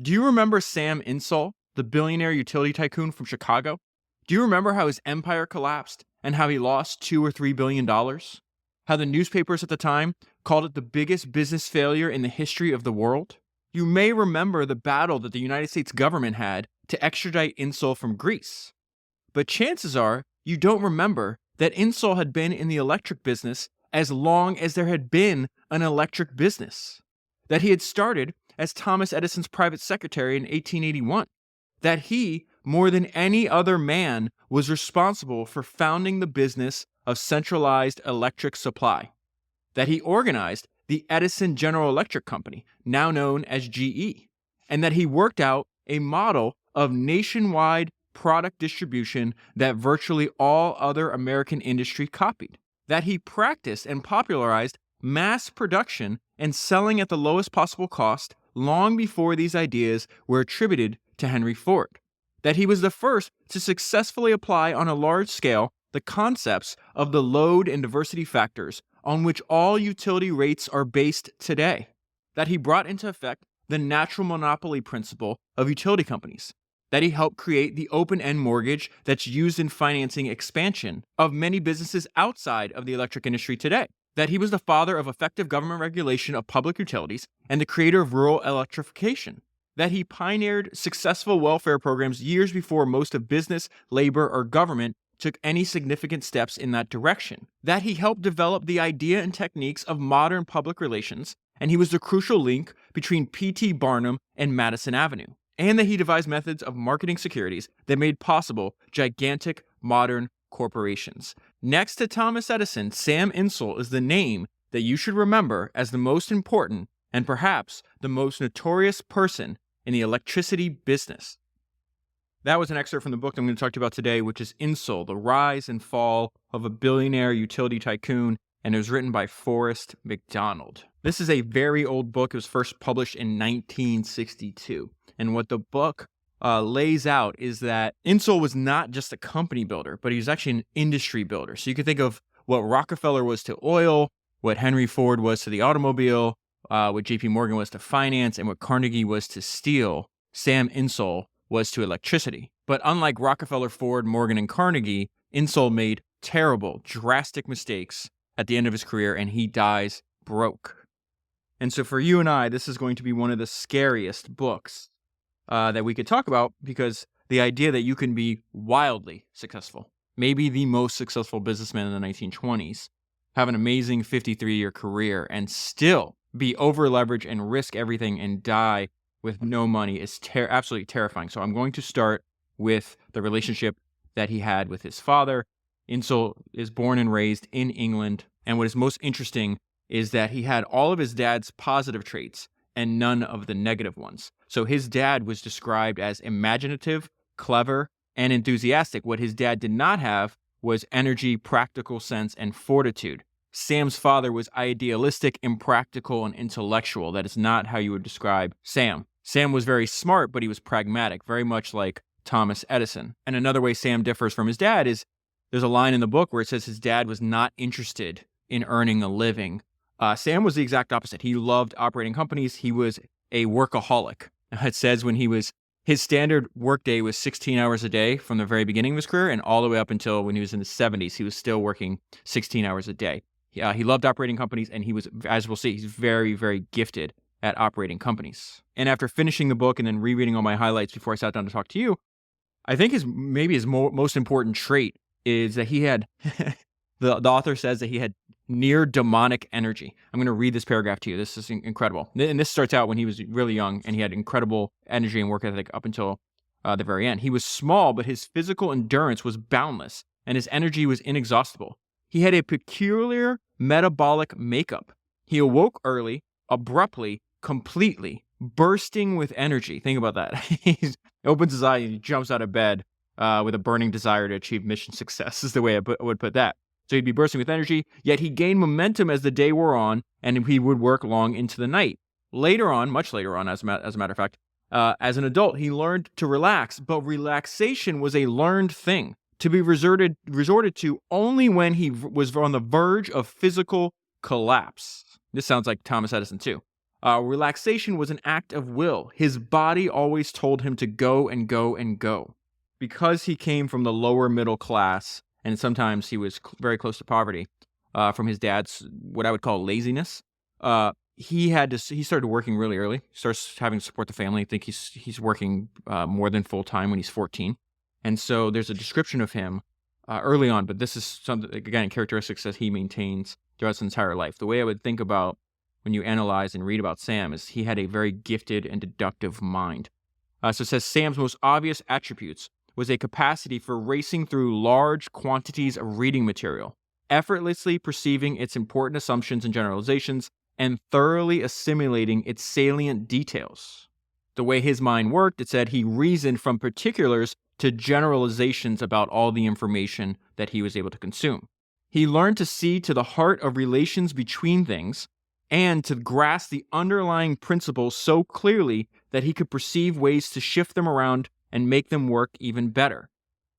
Do you remember Sam Insull, the billionaire utility tycoon from Chicago? Do you remember how his empire collapsed and how he lost $2 or $3 billion? How the newspapers at the time called it the biggest business failure in the history of the world? You may remember the battle that the United States government had to extradite Insull from Greece. But chances are you don't remember that Insull had been in the electric business as long as there had been an electric business. That he had started as Thomas Edison's private secretary in 1881. That he, more than any other man, was responsible for founding the business of centralized electric supply. That he organized the Edison General Electric Company, now known as GE. And that he worked out a model of nationwide product distribution that virtually all other American industry copied. That he practiced and popularized mass production and selling at the lowest possible cost long before these ideas were attributed to Henry Ford. That he was the first to successfully apply on a large scale the concepts of the load and diversity factors on which all utility rates are based today. That he brought into effect the natural monopoly principle of utility companies. That he helped create the open-end mortgage that's used in financing expansion of many businesses outside of the electric industry today. That he was the father of effective government regulation of public utilities and the creator of rural electrification. That he pioneered successful welfare programs years before most of business, labor, or government took any significant steps in that direction. That he helped develop the idea and techniques of modern public relations, and he was the crucial link between P.T. Barnum and Madison Avenue. And that he devised methods of marketing securities that made possible gigantic modern corporations. Next to Thomas Edison, Sam Insull is the name that you should remember as the most important and perhaps the most notorious person in the electricity business. That was an excerpt from the book I'm going to talk to you about today, which is Insull, The Rise and Fall of a Billionaire Utility Tycoon, and it was written by Forrest McDonald. This is a very old book. It was first published in 1962. And what the book lays out is that Insull was not just a company builder, but he was actually an industry builder. So you could think of what Rockefeller was to oil, what Henry Ford was to the automobile, what JP Morgan was to finance, and what Carnegie was to steel. Sam Insull was to electricity. But unlike Rockefeller, Ford, Morgan, and Carnegie, Insull made terrible, drastic mistakes at the end of his career, and he dies broke. And so for you and I, this is going to be one of the scariest books that we could talk about, because the idea that you can be wildly successful, maybe the most successful businessman in the 1920s, have an amazing 53-year career, and still be over-leveraged and risk everything and die with no money is absolutely terrifying. So I'm going to start with the relationship that he had with his father. Insull is born and raised in England, and what is most interesting is that he had all of his dad's positive traits and none of the negative ones. So his dad was described as imaginative, clever, and enthusiastic. What his dad did not have was energy, practical sense, and fortitude. Sam's father was idealistic, impractical, and intellectual. That is not how you would describe Sam. Sam was very smart, but he was pragmatic, very much like Thomas Edison. And another way Sam differs from his dad is there's a line in the book where it says his dad was not interested in earning a living. Sam was the exact opposite. He loved operating companies. He was a workaholic. It says his standard workday was 16 hours a day from the very beginning of his career, and all the way up until when he was in his 70s, he was still working 16 hours a day. He loved operating companies, and he was, as we'll see, he's very, very gifted at operating companies. And after finishing the book and then rereading all my highlights before I sat down to talk to you, I think his most important trait is that he had, the author says that he had near demonic energy. I'm going to read this paragraph to you. This is incredible. And this starts out when he was really young, and he had incredible energy and work ethic up until the very end. He was small, but his physical endurance was boundless, and his energy was inexhaustible. He had a peculiar metabolic makeup. He awoke early, abruptly, completely, bursting with energy. Think about that. He opens his eye and he jumps out of bed with a burning desire to achieve mission success, is the way I would put that. So he'd be bursting with energy, yet he gained momentum as the day wore on, and he would work long into the night. Later on, much later on, as a matter of fact, as an adult, he learned to relax, but relaxation was a learned thing, to be resorted to only when he was on the verge of physical collapse. This sounds like Thomas Edison too. Relaxation was an act of will. His body always told him to go and go and go. Because he came from the lower middle class, and sometimes he was very close to poverty, from his dad's what I would call laziness, he started working really early. Starts having to support the family. I think he's working more than full time when he's 14. And so there's a description of him early on, but this is something, again, characteristics that he maintains throughout his entire life. The way I would think about when you analyze and read about Sam is he had a very gifted and deductive mind. So it says Sam's most obvious attributes was a capacity for racing through large quantities of reading material, effortlessly perceiving its important assumptions and generalizations, and thoroughly assimilating its salient details. The way his mind worked, it said he reasoned from particulars to generalizations about all the information that he was able to consume. He learned to see to the heart of relations between things and to grasp the underlying principles so clearly that he could perceive ways to shift them around and make them work even better.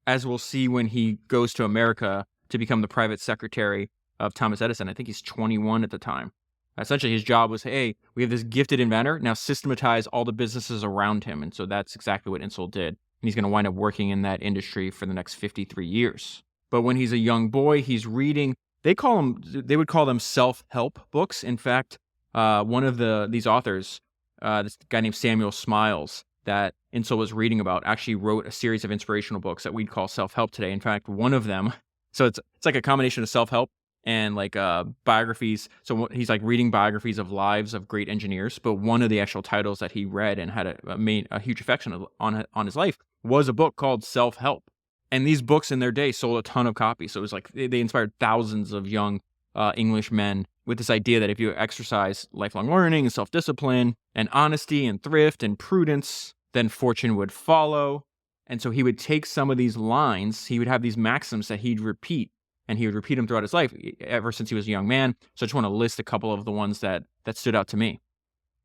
As we'll see when he goes to America to become the private secretary of Thomas Edison. I think he's 21 at the time. Essentially, his job was, hey, we have this gifted inventor, now systematize all the businesses around him. And so that's exactly what Insull did. And he's going to wind up working in that industry for the next 53 years. But when he's a young boy, he's reading, they would call them self-help books. In fact, one of these authors, this guy named Samuel Smiles, that Insull was reading about, actually wrote a series of inspirational books that we'd call self-help today. In fact, one of them, so it's like a combination of self-help and like biographies. So he's like reading biographies of lives of great engineers. But one of the actual titles that he read and had a huge effect on his life was a book called Self-Help. And these books in their day sold a ton of copies. So it was like they inspired thousands of young English men with this idea that if you exercise lifelong learning and self-discipline and honesty and thrift and prudence, then fortune would follow. And so he would take some of these lines, he would have these maxims that he'd repeat, and he would repeat them throughout his life ever since he was a young man. So I just want to list a couple of the ones that stood out to me.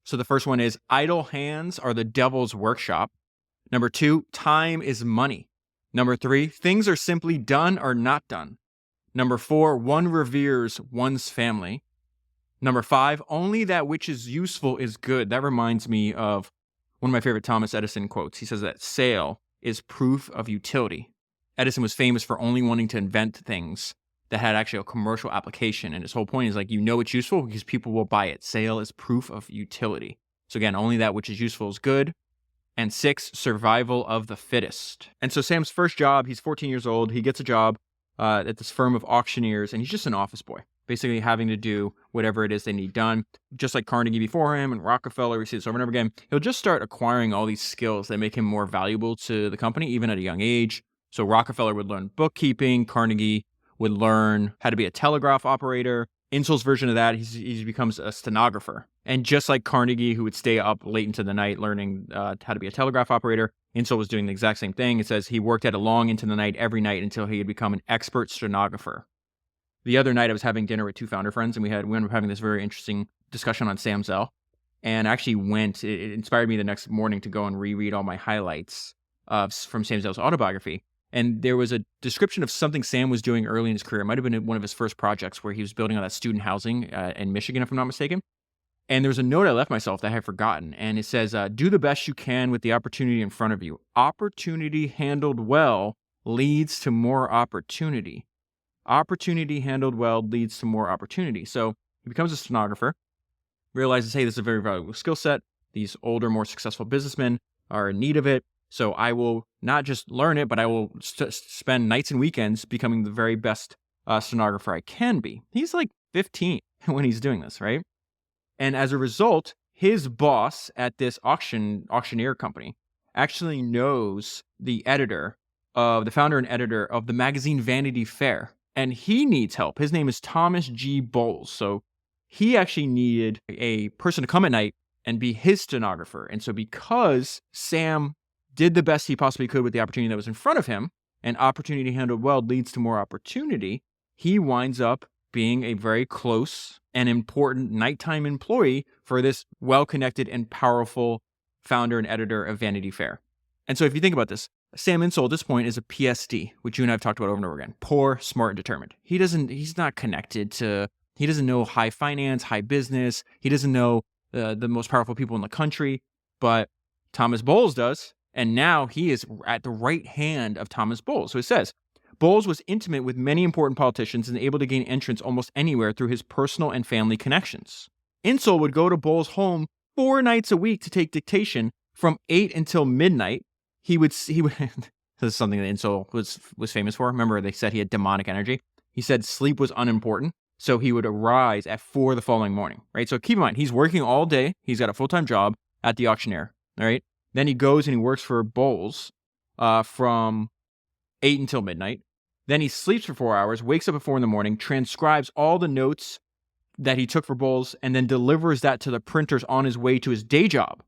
So the first one is, idle hands are the devil's workshop. Number 2, time is money. Number 3, things are simply done or not done. Number 4, one reveres one's family. Number 5, only that which is useful is good. That reminds me of one of my favorite Thomas Edison quotes. He says that sale is proof of utility. Edison was famous for only wanting to invent things that had actually a commercial application. And his whole point is like, it's useful because people will buy it. Sale is proof of utility. So again, only that which is useful is good. And 6, survival of the fittest. And so Sam's first job, he's 14 years old. He gets a job at this firm of auctioneers, and he's just an office boy, basically having to do whatever it is they need done. Just like Carnegie before him and Rockefeller, we see this over and over again. He'll just start acquiring all these skills that make him more valuable to the company, even at a young age. So Rockefeller would learn bookkeeping. Carnegie would learn how to be a telegraph operator. Insull's version of that, he becomes a stenographer. And just like Carnegie, who would stay up late into the night learning how to be a telegraph operator, Insull was doing the exact same thing. It says he worked at it long into the night every night until he had become an expert stenographer. The other night I was having ended with 2 founder friends, and we ended up having this very interesting discussion on Sam Zell. And I actually it inspired me the next morning to go and reread all my highlights from Sam Zell's autobiography. And there was a description of something Sam was doing early in his career. It might have been one of his first projects where he was building on that student housing in Michigan, if I'm not mistaken. And there was a note I left myself that I had forgotten. And it says, do the best you can with the opportunity in front of you. Opportunity handled well leads to more opportunity. Opportunity handled well leads to more opportunity. So he becomes a stenographer, realizes, hey, this is a very valuable skill set. These older, more successful businessmen are in need of it. So I will not just learn it, but I will spend nights and weekends becoming the very best stenographer I can be. He's like 15 when he's doing this, right? And as a result, his boss at this auctioneer company actually knows the founder and editor of the magazine Vanity Fair. And he needs help. His name is Thomas G. Bowles. So he actually needed a person to come at night and be his stenographer. And so because Sam did the best he possibly could with the opportunity that was in front of him, and opportunity handled well leads to more opportunity, he winds up being a very close and important nighttime employee for this well-connected and powerful founder and editor of Vanity Fair. And so if you think about this, Sam Insull at this point is a PSD, which you and I have talked about over and over again. Poor, smart, and determined. He's not connected to, he doesn't know high finance, high business. He doesn't know the most powerful people in the country, but Thomas Bowles does. And now he is at the right hand of Thomas Bowles. So it says, Bowles was intimate with many important politicians and able to gain entrance almost anywhere through his personal and family connections. Insull would go to Bowles' home 4 nights a week to take dictation from 8 until midnight. He would this is something that Insull was famous for. Remember, they said he had demonic energy. He said sleep was unimportant, so he would arise at 4 the following morning, right? So keep in mind, he's working all day. He's got a full-time job at the auctioneer, all right? Then he goes and he works for Bowles from 8 until midnight. Then he sleeps for 4 hours, wakes up at 4 in the morning, transcribes all the notes that he took for Bowles, and then delivers that to the printers on his way to his day job.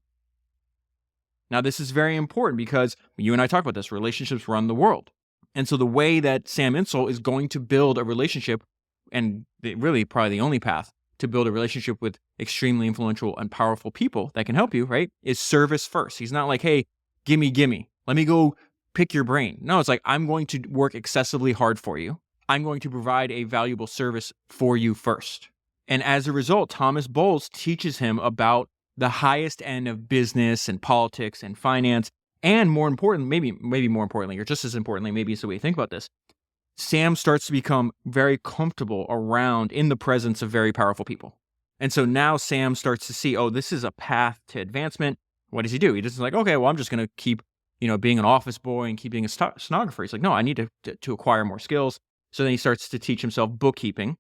Now, this is very important because you and I talk about this. Relationships run the world. And so the way that Sam Insull is going to build a relationship, and really probably the only path to build a relationship with extremely influential and powerful people that can help you, right, is service first. He's not like, hey, gimme. Let me go pick your brain. No, it's like, I'm going to work excessively hard for you. I'm going to provide a valuable service for you first. And as a result, Thomas Bowles teaches him about the highest end of business and politics and finance. And more important, maybe more importantly, or just as importantly, maybe it's the way you think about this, Sam starts to become very comfortable around in the presence of very powerful people. And so now Sam starts to see, oh, this is a path to advancement. What does he do? He doesn't like, okay, well, I'm just going to keep, being an office boy and keep being a stenographer. He's like, no, I need to acquire more skills. So then he starts to teach himself bookkeeping.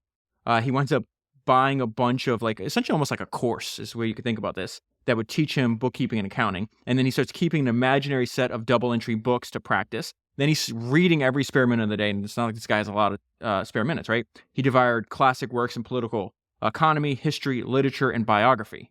He winds up buying a bunch of essentially almost like a course is the way you could think about this, that would teach him bookkeeping and accounting. And then he starts keeping an imaginary set of double entry books to practice. Then he's reading every spare minute of the day. And it's not like this guy has a lot of spare minutes, right? He devoured classic works in political economy, history, literature, and biography.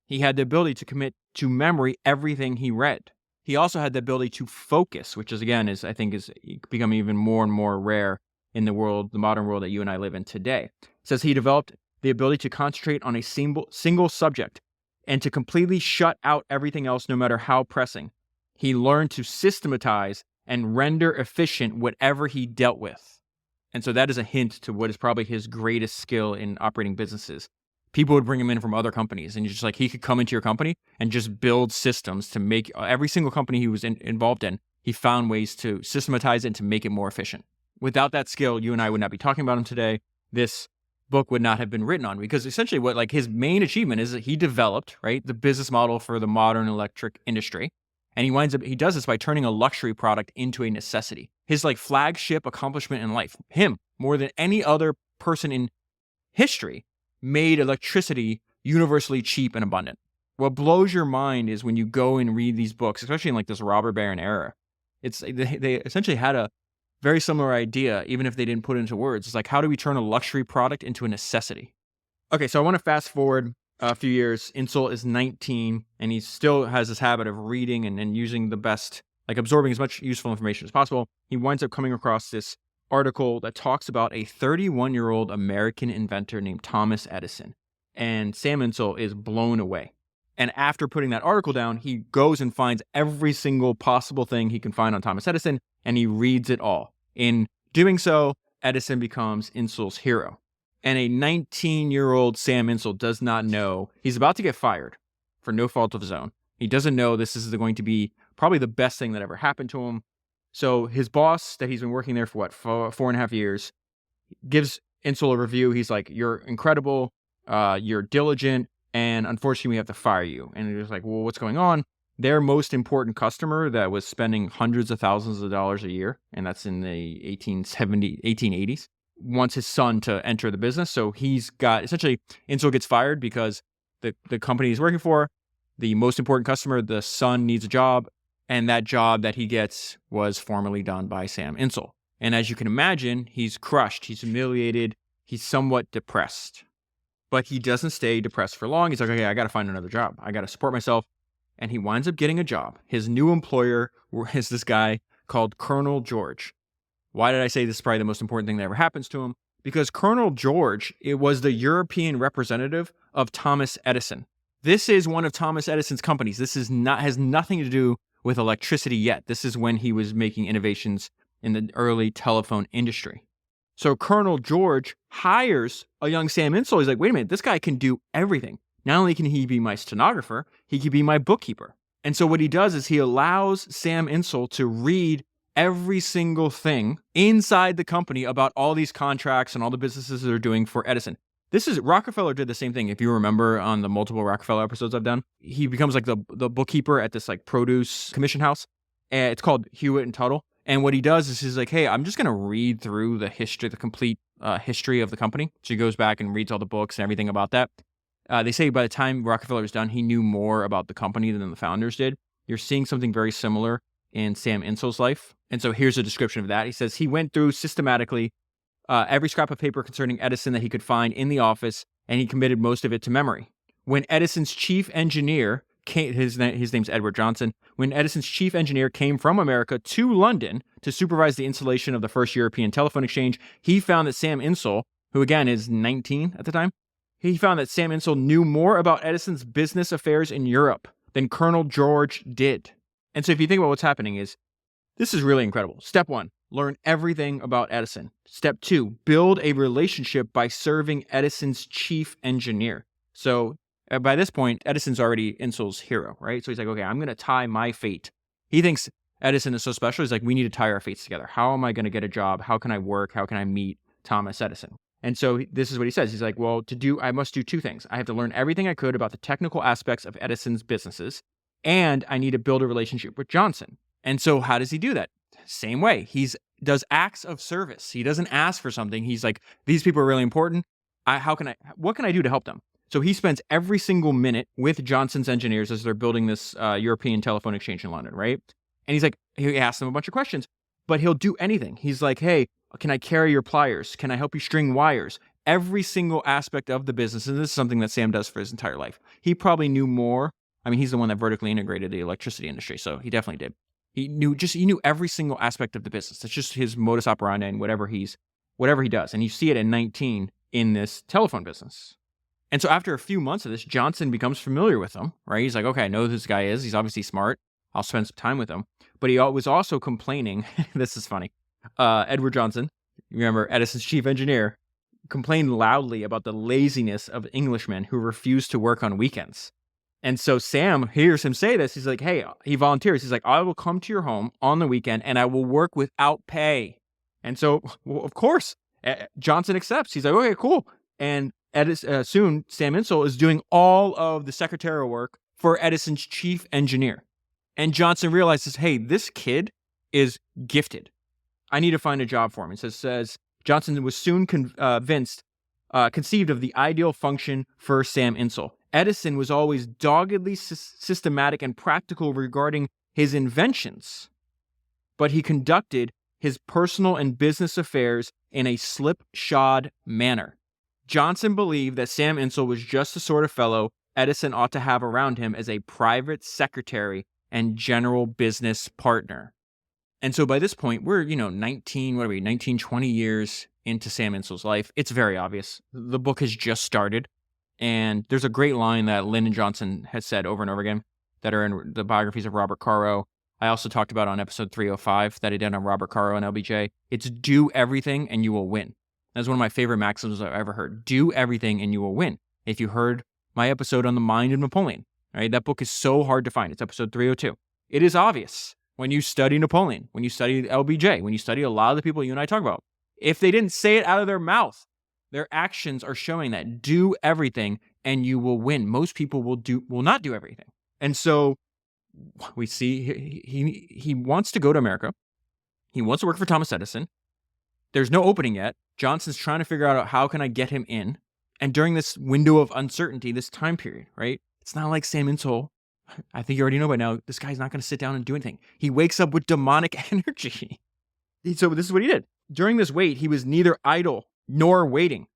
He had the ability to commit to memory everything he read. He also had the ability to focus, which is, again, I think is becoming even more and more rare in the modern world that you and I live in today. It says he developed the ability to concentrate on a single subject and to completely shut out everything else, no matter how pressing. He learned to systematize and render efficient whatever he dealt with. And so that is a hint to what is probably his greatest skill in operating businesses. People would bring him in from other companies, and just like he could come into your company and just build systems to make every single company he was involved in, he found ways to systematize it and to make it more efficient. Without that skill, you and I would not be talking about him today. This book would not have been written on, because essentially what his main achievement is that he developed, right, the business model for the modern electric industry. And he does this by turning a luxury product into a necessity. His flagship accomplishment in life, him more than any other person in history, made electricity universally cheap and abundant. What blows your mind is when you go and read these books, especially in this robber baron era, they essentially had a very similar idea, even if they didn't put it into words. It's like, how do we turn a luxury product into a necessity? Okay, so I want to fast forward a few years. Insull is 19, and he still has this habit of reading and using the best, absorbing as much useful information as possible. He winds up coming across this article that talks about a 31-year-old American inventor named Thomas Edison. And Sam Insull is blown away. And after putting that article down, he goes and finds every single possible thing he can find on Thomas Edison, and he reads it all. In doing so, Edison becomes Insull's hero. And a 19-year-old Sam Insull does not know he's about to get fired for no fault of his own. He doesn't know this is going to be probably the best thing that ever happened to him. So his boss, that he's been working there for 4.5 years, gives Insull a review. He's like, you're incredible, you're diligent, and unfortunately we have to fire you. And he's like, well, what's going on? Their most important customer that was spending hundreds of thousands of dollars a year, and that's in the 1880s, wants his son to enter the business. So he's got, essentially, Insull gets fired because the company he's working for, the most important customer, the son needs a job, and that job that he gets was formerly done by Sam Insull. And as you can imagine, he's crushed, he's humiliated, he's somewhat depressed. But he doesn't stay depressed for long. He's like, okay, I got to find another job. I got to support myself. And he winds up getting a job. His new employer is this guy called Colonel George. Why did I say this is probably the most important thing that ever happens to him? Because Colonel George, it was the European representative of Thomas Edison. This is one of Thomas Edison's companies. This has nothing to do with electricity yet. This is when he was making innovations in the early telephone industry. So Colonel George hires a young Sam Insull. He's like, wait a minute, this guy can do everything. Not only can he be my stenographer, he can be my bookkeeper. And so what he does is he allows Sam Insull to read every single thing inside the company about all these contracts and all the businesses they're doing for Edison. Rockefeller did the same thing. If you remember on the multiple Rockefeller episodes I've done, he becomes like the bookkeeper at this like produce commission house. It's called Hewitt and Tuttle. And what he does is he's like, hey, I'm just going to read through the complete history of the company. So he goes back and reads all the books and everything about that. They say by the time Rockefeller was done, he knew more about the company than the founders did. You're seeing something very similar in Sam Insull's life. And so here's a description of that. He says he went through systematically every scrap of paper concerning Edison that he could find in the office, and he committed most of it to memory. When Edison's chief engineer, his name's Edward Johnson, when Edison's chief engineer came from America to London to supervise the installation of the first European telephone exchange, he found that Sam Insull, who again is 19 at the time, he found that Sam Insull knew more about Edison's business affairs in Europe than Colonel George did. And so if you think about what's happening is, this is really incredible. Step 1, learn everything about Edison. Step 2, build a relationship by serving Edison's chief engineer. So by this point, Edison's already Insull's hero, right? So he's like, okay, I'm going to tie my fate. He thinks Edison is so special. He's like, we need to tie our fates together. How am I going to get a job? How can I work? How can I meet Thomas Edison? And so this is what he says. He's like, well, I must do 2 things. I have to learn everything I could about the technical aspects of Edison's businesses, and I need to build a relationship with Johnson. And so how does he do that? Same way. He does acts of service. He doesn't ask for something. He's like, these people are really important. What can I do to help them? So he spends every single minute with Johnson's engineers as they're building this European telephone exchange in London, right? And he's like, he asks them a bunch of questions, but he'll do anything. He's like, hey, can I carry your pliers? Can I help you string wires? Every single aspect of the business, and this is something that Sam does for his entire life. He probably knew more. I mean, he's the one that vertically integrated the electricity industry, so he definitely did. He knew every single aspect of the business. It's just his modus operandi and whatever he does. And you see it at 19 in this telephone business. And so after a few months of this, Johnson becomes familiar with him, right? He's like, okay, I know who this guy is. He's obviously smart. I'll spend some time with him. But he was also complaining. This is funny. Edward Johnson, remember Edison's chief engineer, complained loudly about the laziness of Englishmen who refused to work on weekends. And so Sam hears him say this. He's like, hey, he volunteers. He's like, I will come to your home on the weekend and I will work without pay. And so, well, of course, Johnson accepts. He's like, okay, cool. And soon Sam Insull is doing all of the secretarial work for Edison's chief engineer. And Johnson realizes, hey, this kid is gifted. I need to find a job for him. It says Johnson was soon conceived of the ideal function for Sam Insull. Edison was always doggedly systematic and practical regarding his inventions, but he conducted his personal and business affairs in a slipshod manner. Johnson believed that Sam Insull was just the sort of fellow Edison ought to have around him as a private secretary and general business partner. And so by this point, we're, 19, 20 years into Sam Insull's life. It's very obvious. The book has just started. And there's a great line that Lyndon Johnson has said over and over again that are in the biographies of Robert Caro. I also talked about on episode 305 that I did on Robert Caro and LBJ. It's do everything and you will win. That's one of my favorite maxims I've ever heard. Do everything and you will win. If you heard my episode on the mind of Napoleon, right? That book is so hard to find. It's episode 302. It is obvious when you study Napoleon, when you study LBJ, when you study a lot of the people you and I talk about. If they didn't say it out of their mouth, their actions are showing that do everything and you will win. Most people will not do everything. And so we see he wants to go to America. He wants to work for Thomas Edison. There's no opening yet. Johnson's trying to figure out how can I get him in. And during this window of uncertainty, this time period, right? It's not like Sam Insull. I think you already know by now, this guy's not going to sit down and do anything. He wakes up with demonic energy. So this is what he did. During this wait, he was neither idle nor waiting.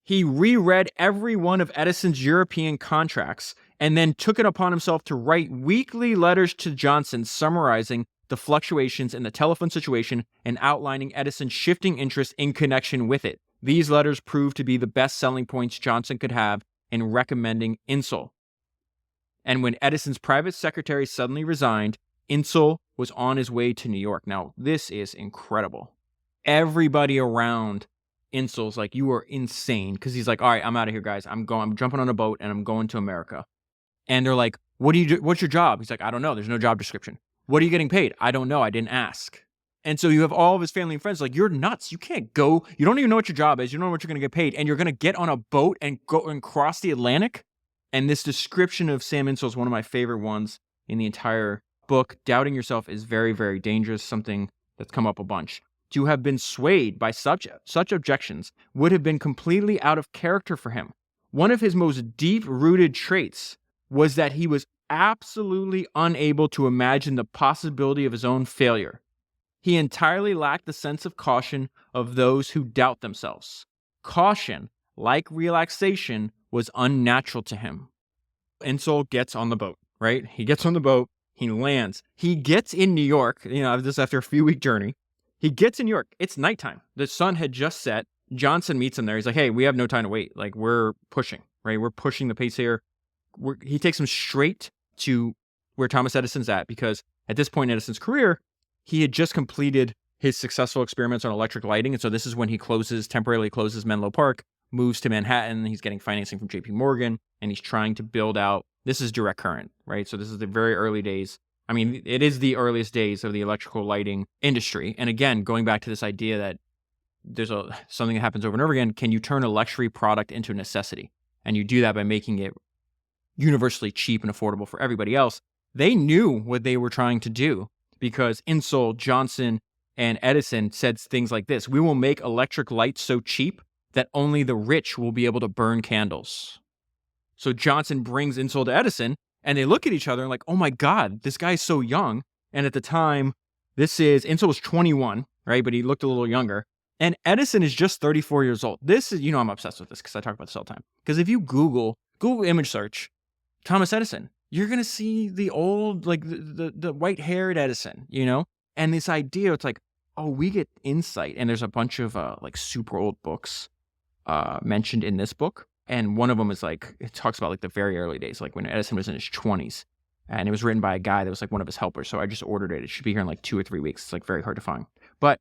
He reread every one of Edison's European contracts and then took it upon himself to write weekly letters to Johnson summarizing the fluctuations in the telephone situation and outlining Edison's shifting interest in connection with it. These letters proved to be the best selling points Johnson could have in recommending Insull. And when Edison's private secretary suddenly resigned, Insull was on his way to New York. Now, this is incredible. Everybody around Insull's like, you are insane. Cause he's like, all right, I'm out of here, guys. I'm jumping on a boat and I'm going to America. And they're like, what do you do? What's your job? He's like, I don't know. There's no job description. What are you getting paid? I don't know. I didn't ask. And so you have all of his family and friends like, you're nuts. You can't go. You don't even know what your job is. You don't know what you're going to get paid. And you're going to get on a boat and go and cross the Atlantic. And this description of Sam Insull is one of my favorite ones in the entire book. Doubting yourself is very, very dangerous, something that's come up a bunch. To have been swayed by such objections would have been completely out of character for him. One of his most deep-rooted traits was that he was absolutely unable to imagine the possibility of his own failure. He entirely lacked the sense of caution of those who doubt themselves. Caution, like relaxation, was unnatural to him. Insull gets on the boat, right? He gets on the boat, he lands. He gets in New York, this after a few-week journey. He gets in New York. It's nighttime. The sun had just set. Johnson meets him there. He's like, hey, we have no time to wait. Like, we're pushing, right? We're pushing the pace here. He takes him straight to where Thomas Edison's at, because at this point in Edison's career, he had just completed his successful experiments on electric lighting. And so this is when he temporarily closes Menlo Park, moves to Manhattan. He's getting financing from JP Morgan, and he's trying to build out, this is direct current, right? So this is the very early days. I mean, it is the earliest days of the electrical lighting industry. And again, going back to this idea that there's something that happens over and over again, can you turn a luxury product into a necessity? And you do that by making it universally cheap and affordable for everybody else. They knew what they were trying to do, because Insull, Johnson, and Edison said things like this: we will make electric lights so cheap that only the rich will be able to burn candles. So Johnson brings Insull to Edison, and they look at each other and like, oh my God, this guy's so young. And at the time, Insull was 21, right? But he looked a little younger. And Edison is just 34 years old. This is, I'm obsessed with this because I talk about this all the time. Because if you Google image search, Thomas Edison, you're going to see the old, like the white-haired Edison, And this idea, it's like, oh, we get insight. And there's a bunch of like super old books mentioned in this book. And one of them is like, it talks about like the very early days, like when Edison was in his 20s. And it was written by a guy that was like one of his helpers. So I just ordered it. It should be here in like 2 or 3 weeks. It's like very hard to find. But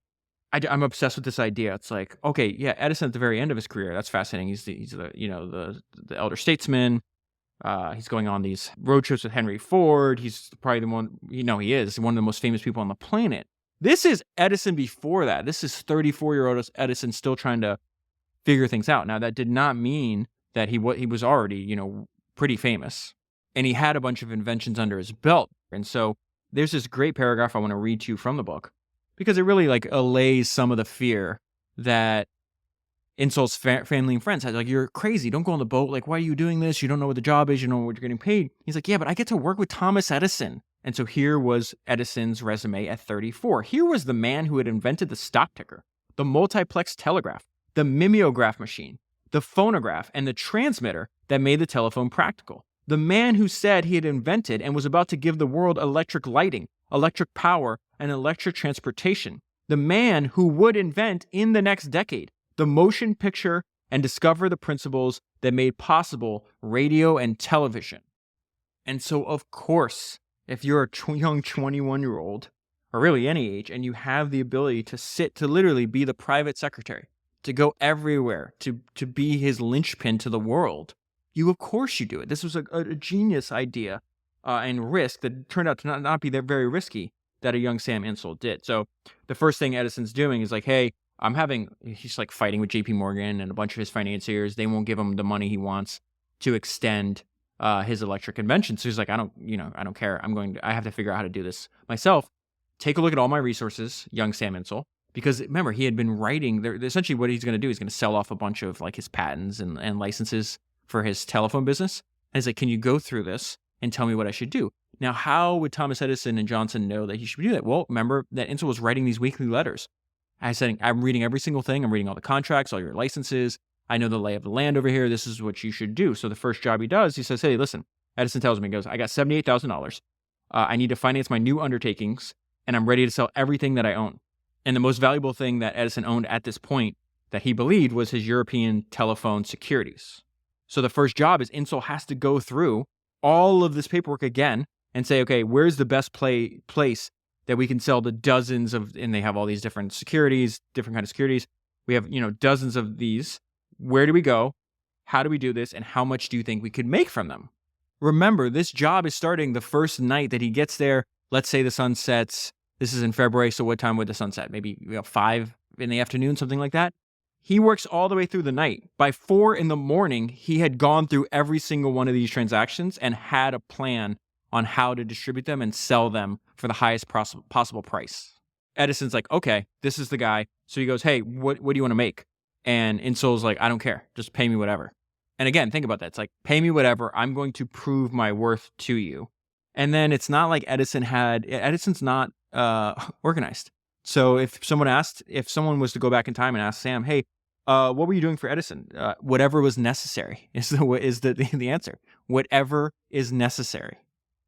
I'm obsessed with this idea. It's like, okay, yeah, Edison at the very end of his career, that's fascinating. He's the elder statesman. He's going on these road trips with Henry Ford. He's probably the one, he is one of the most famous people on the planet. This is Edison before that. This is 34-year-old Edison still trying to figure things out. Now, that did not mean that he was already, pretty famous. And he had a bunch of inventions under his belt. And so there's this great paragraph I want to read to you from the book, because it really like allays some of the fear that Insull's family and friends had. Like, you're crazy. Don't go on the boat. Like, why are you doing this? You don't know what the job is. You don't know what you're getting paid. He's like, yeah, but I get to work with Thomas Edison. And so here was Edison's resume at 34. Here was the man who had invented the stock ticker, the multiplex telegraph, the mimeograph machine, the phonograph, and the transmitter that made the telephone practical. The man who said he had invented and was about to give the world electric lighting, electric power, and electric transportation. The man who would invent in the next decade the motion picture and discover the principles that made possible radio and television. And so, of course, if you're a young 21-year-old, or really any age, and you have the ability to literally be the private secretary, to go everywhere, to be his linchpin to the world, of course you do it. This was a genius idea and risk that turned out to not be that very risky that a young Sam Insull did. So the first thing Edison's doing is like, hey, he's like fighting with JP Morgan and a bunch of his financiers. They won't give him the money he wants to extend his electric invention. So he's like, I don't care. I have to figure out how to do this myself. Take a look at all my resources, young Sam Insull. Because remember, he had been writing, essentially what he's going to do is going to sell off a bunch of like his patents and licenses for his telephone business. And he's like, can you go through this and tell me what I should do? Now, how would Thomas Edison and Johnson know that he should do that? Well, remember that Insull was writing these weekly letters. I said, I'm reading every single thing. I'm reading all the contracts, all your licenses. I know the lay of the land over here. This is what you should do. So the first job he does, he says, hey, listen, Edison tells me, he goes, I got $78,000. I need to finance my new undertakings, and I'm ready to sell everything that I own. And the most valuable thing that Edison owned at this point that he believed was his European telephone securities. So the first job is Insull has to go through all of this paperwork again and say, okay, where's the best place that we can sell the dozens of, and they have all these different securities, different kind of securities. We have, dozens of these. Where do we go? How do we do this? And how much do you think we could make from them? Remember, this job is starting the first night that he gets there. Let's say the sun sets. This is in February, so what time would the sun set? Maybe 5 in the afternoon, something like that. He works all the way through the night. By 4 in the morning, he had gone through every single one of these transactions and had a plan on how to distribute them and sell them for the highest possible price. Edison's like, okay, this is the guy. So he goes, hey, what do you want to make? And Insull's like, I don't care. Just pay me whatever. And again, think about that. It's like, pay me whatever. I'm going to prove my worth to you. And then it's not like Edison's not organized. So if someone was to go back in time and ask Sam, hey, what were you doing for Edison? Whatever was necessary is the answer. Whatever is necessary.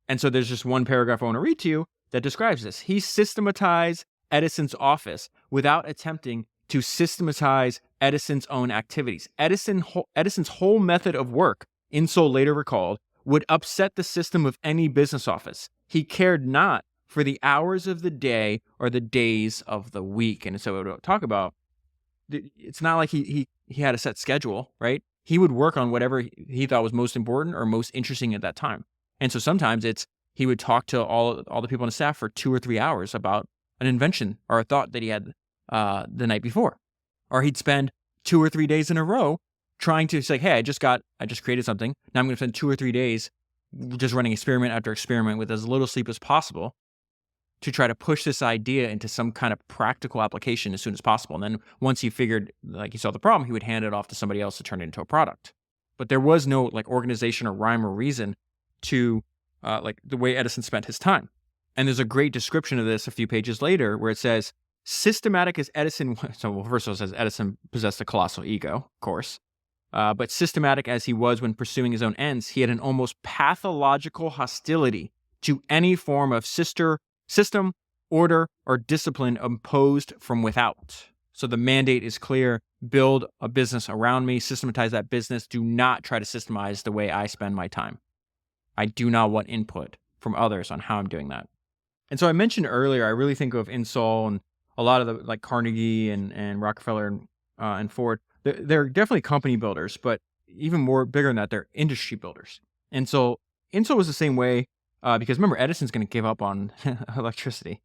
And so there's just one paragraph I want to read to you that describes this. He systematized Edison's office without attempting to systematize Edison's own activities. Edison's whole method of work, Insull later recalled, would upset the system of any business office. He cared not for the hours of the day or the days of the week. And so we'll talk about, it's not like he had a set schedule, right? He would work on whatever he thought was most important or most interesting at that time. And so sometimes he would talk to all the people on the staff for 2 or 3 hours about an invention or a thought that he had the night before. Or he'd spend 2 or 3 days in a row trying to say, hey, I just created something. Now I'm going to spend 2 or 3 days just running experiment after experiment with as little sleep as possible to try to push this idea into some kind of practical application as soon as possible. And then once he figured, like he saw the problem, he would hand it off to somebody else to turn it into a product. But there was no like organization or rhyme or reason to like the way Edison spent his time. And there's a great description of this a few pages later where it says, systematic as Edison, first of all it says Edison possessed a colossal ego, of course. But systematic as he was when pursuing his own ends, he had an almost pathological hostility to any form of system, order, or discipline imposed from without. So the mandate is clear: build a business around me, systematize that business. Do not try to systemize the way I spend my time. I do not want input from others on how I'm doing that. And so I mentioned earlier, I really think of Insull and a lot of the like Carnegie and Rockefeller and Ford. They're definitely company builders, but even more bigger than that, they're industry builders. And so Insull was the same way because remember, Edison's going to give up on electricity.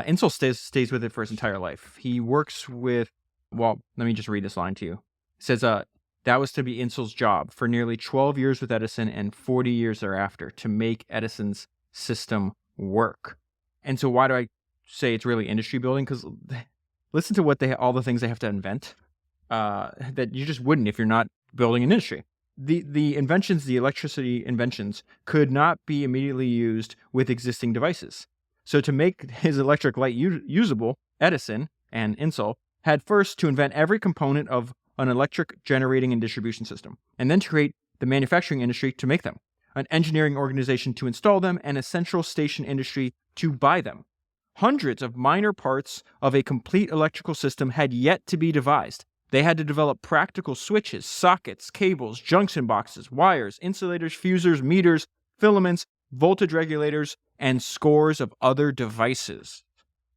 Insull stays with it for his entire life. He works with, well, let me just read this line to you. It says, that was to be Insull's job for nearly 12 years with Edison and 40 years thereafter to make Edison's system work. And so why do I say it's really industry building? Because listen to what all the things they have to invent that you just wouldn't if you're not building an industry. The inventions, the electricity inventions, could not be immediately used with existing devices. So to make his electric light usable, Edison and Insull had first to invent every component of an electric generating and distribution system, and then to create the manufacturing industry to make them, an engineering organization to install them, and a central station industry to buy them. Hundreds of minor parts of a complete electrical system had yet to be devised. They had to develop practical switches, sockets, cables, junction boxes, wires, insulators, fusers, meters, filaments, voltage regulators, and scores of other devices.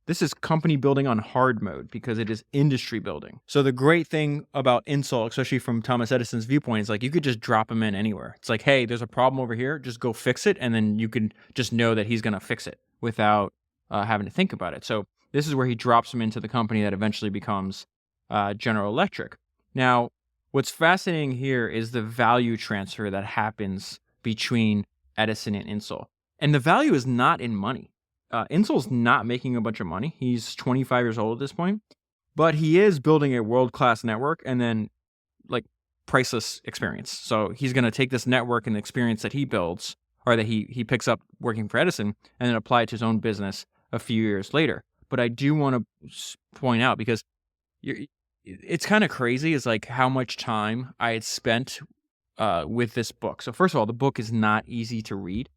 This is company building on hard mode because it is industry building. So the great thing about Insull, especially from Thomas Edison's viewpoint, is like you could just drop him in anywhere. It's like, hey, there's a problem over here, just go fix it, and then you can just know that he's going to fix it without having to think about it. So this is where he drops him into the company that eventually becomes General Electric. Now, what's fascinating here is the value transfer that happens between Edison and Insull. And the value is not in money. Insull's not making a bunch of money. He's 25 years old at this point, but he is building a world-class network and then like priceless experience. So he's going to take this network and the experience that he builds or that he picks up working for Edison and then apply it to his own business a few years later. But I do want to point out because it's kind of crazy is like how much time I had spent with this book. So first of all, the book is not easy to read,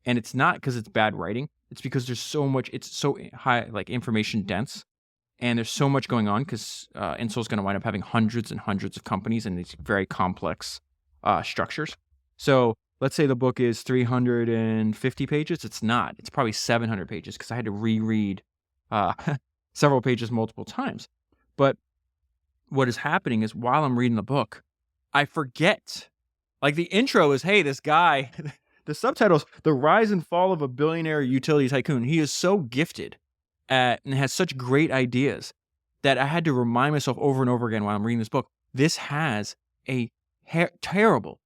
and it's not because it's bad writing. It's because there's so much, it's so high, like information dense, and there's so much going on because Insull's going to wind up having hundreds and hundreds of companies and these very complex structures. So let's say the book is 350 pages. It's not. It's probably 700 pages because I had to reread several pages multiple times. But what is happening is while I'm reading the book, I forget. Like the intro is, hey, this guy, the subtitles, The Rise and Fall of a Billionaire Utility Tycoon. He is so gifted at and has such great ideas that I had to remind myself over and over again while I'm reading this book. This has a terrible,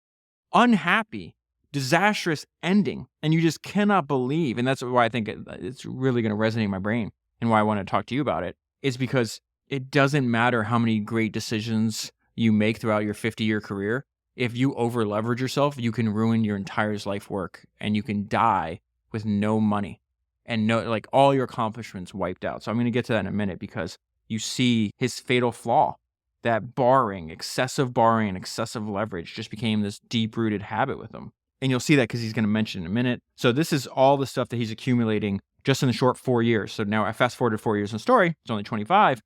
unhappy, disastrous ending. And you just cannot believe. And that's why I think it's really going to resonate in my brain and why I want to talk to you about it is because it doesn't matter how many great decisions you make throughout your 50-year career. If you over leverage yourself, you can ruin your entire life work and you can die with no money and like all your accomplishments wiped out. So I'm going to get to that in a minute because you see his fatal flaw, that excessive borrowing and excessive leverage just became this deep rooted habit with him. And you'll see that because he's going to mention in a minute. So this is all the stuff that he's accumulating just in the short 4 years. So now I fast forwarded 4 years in the story. It's only 25,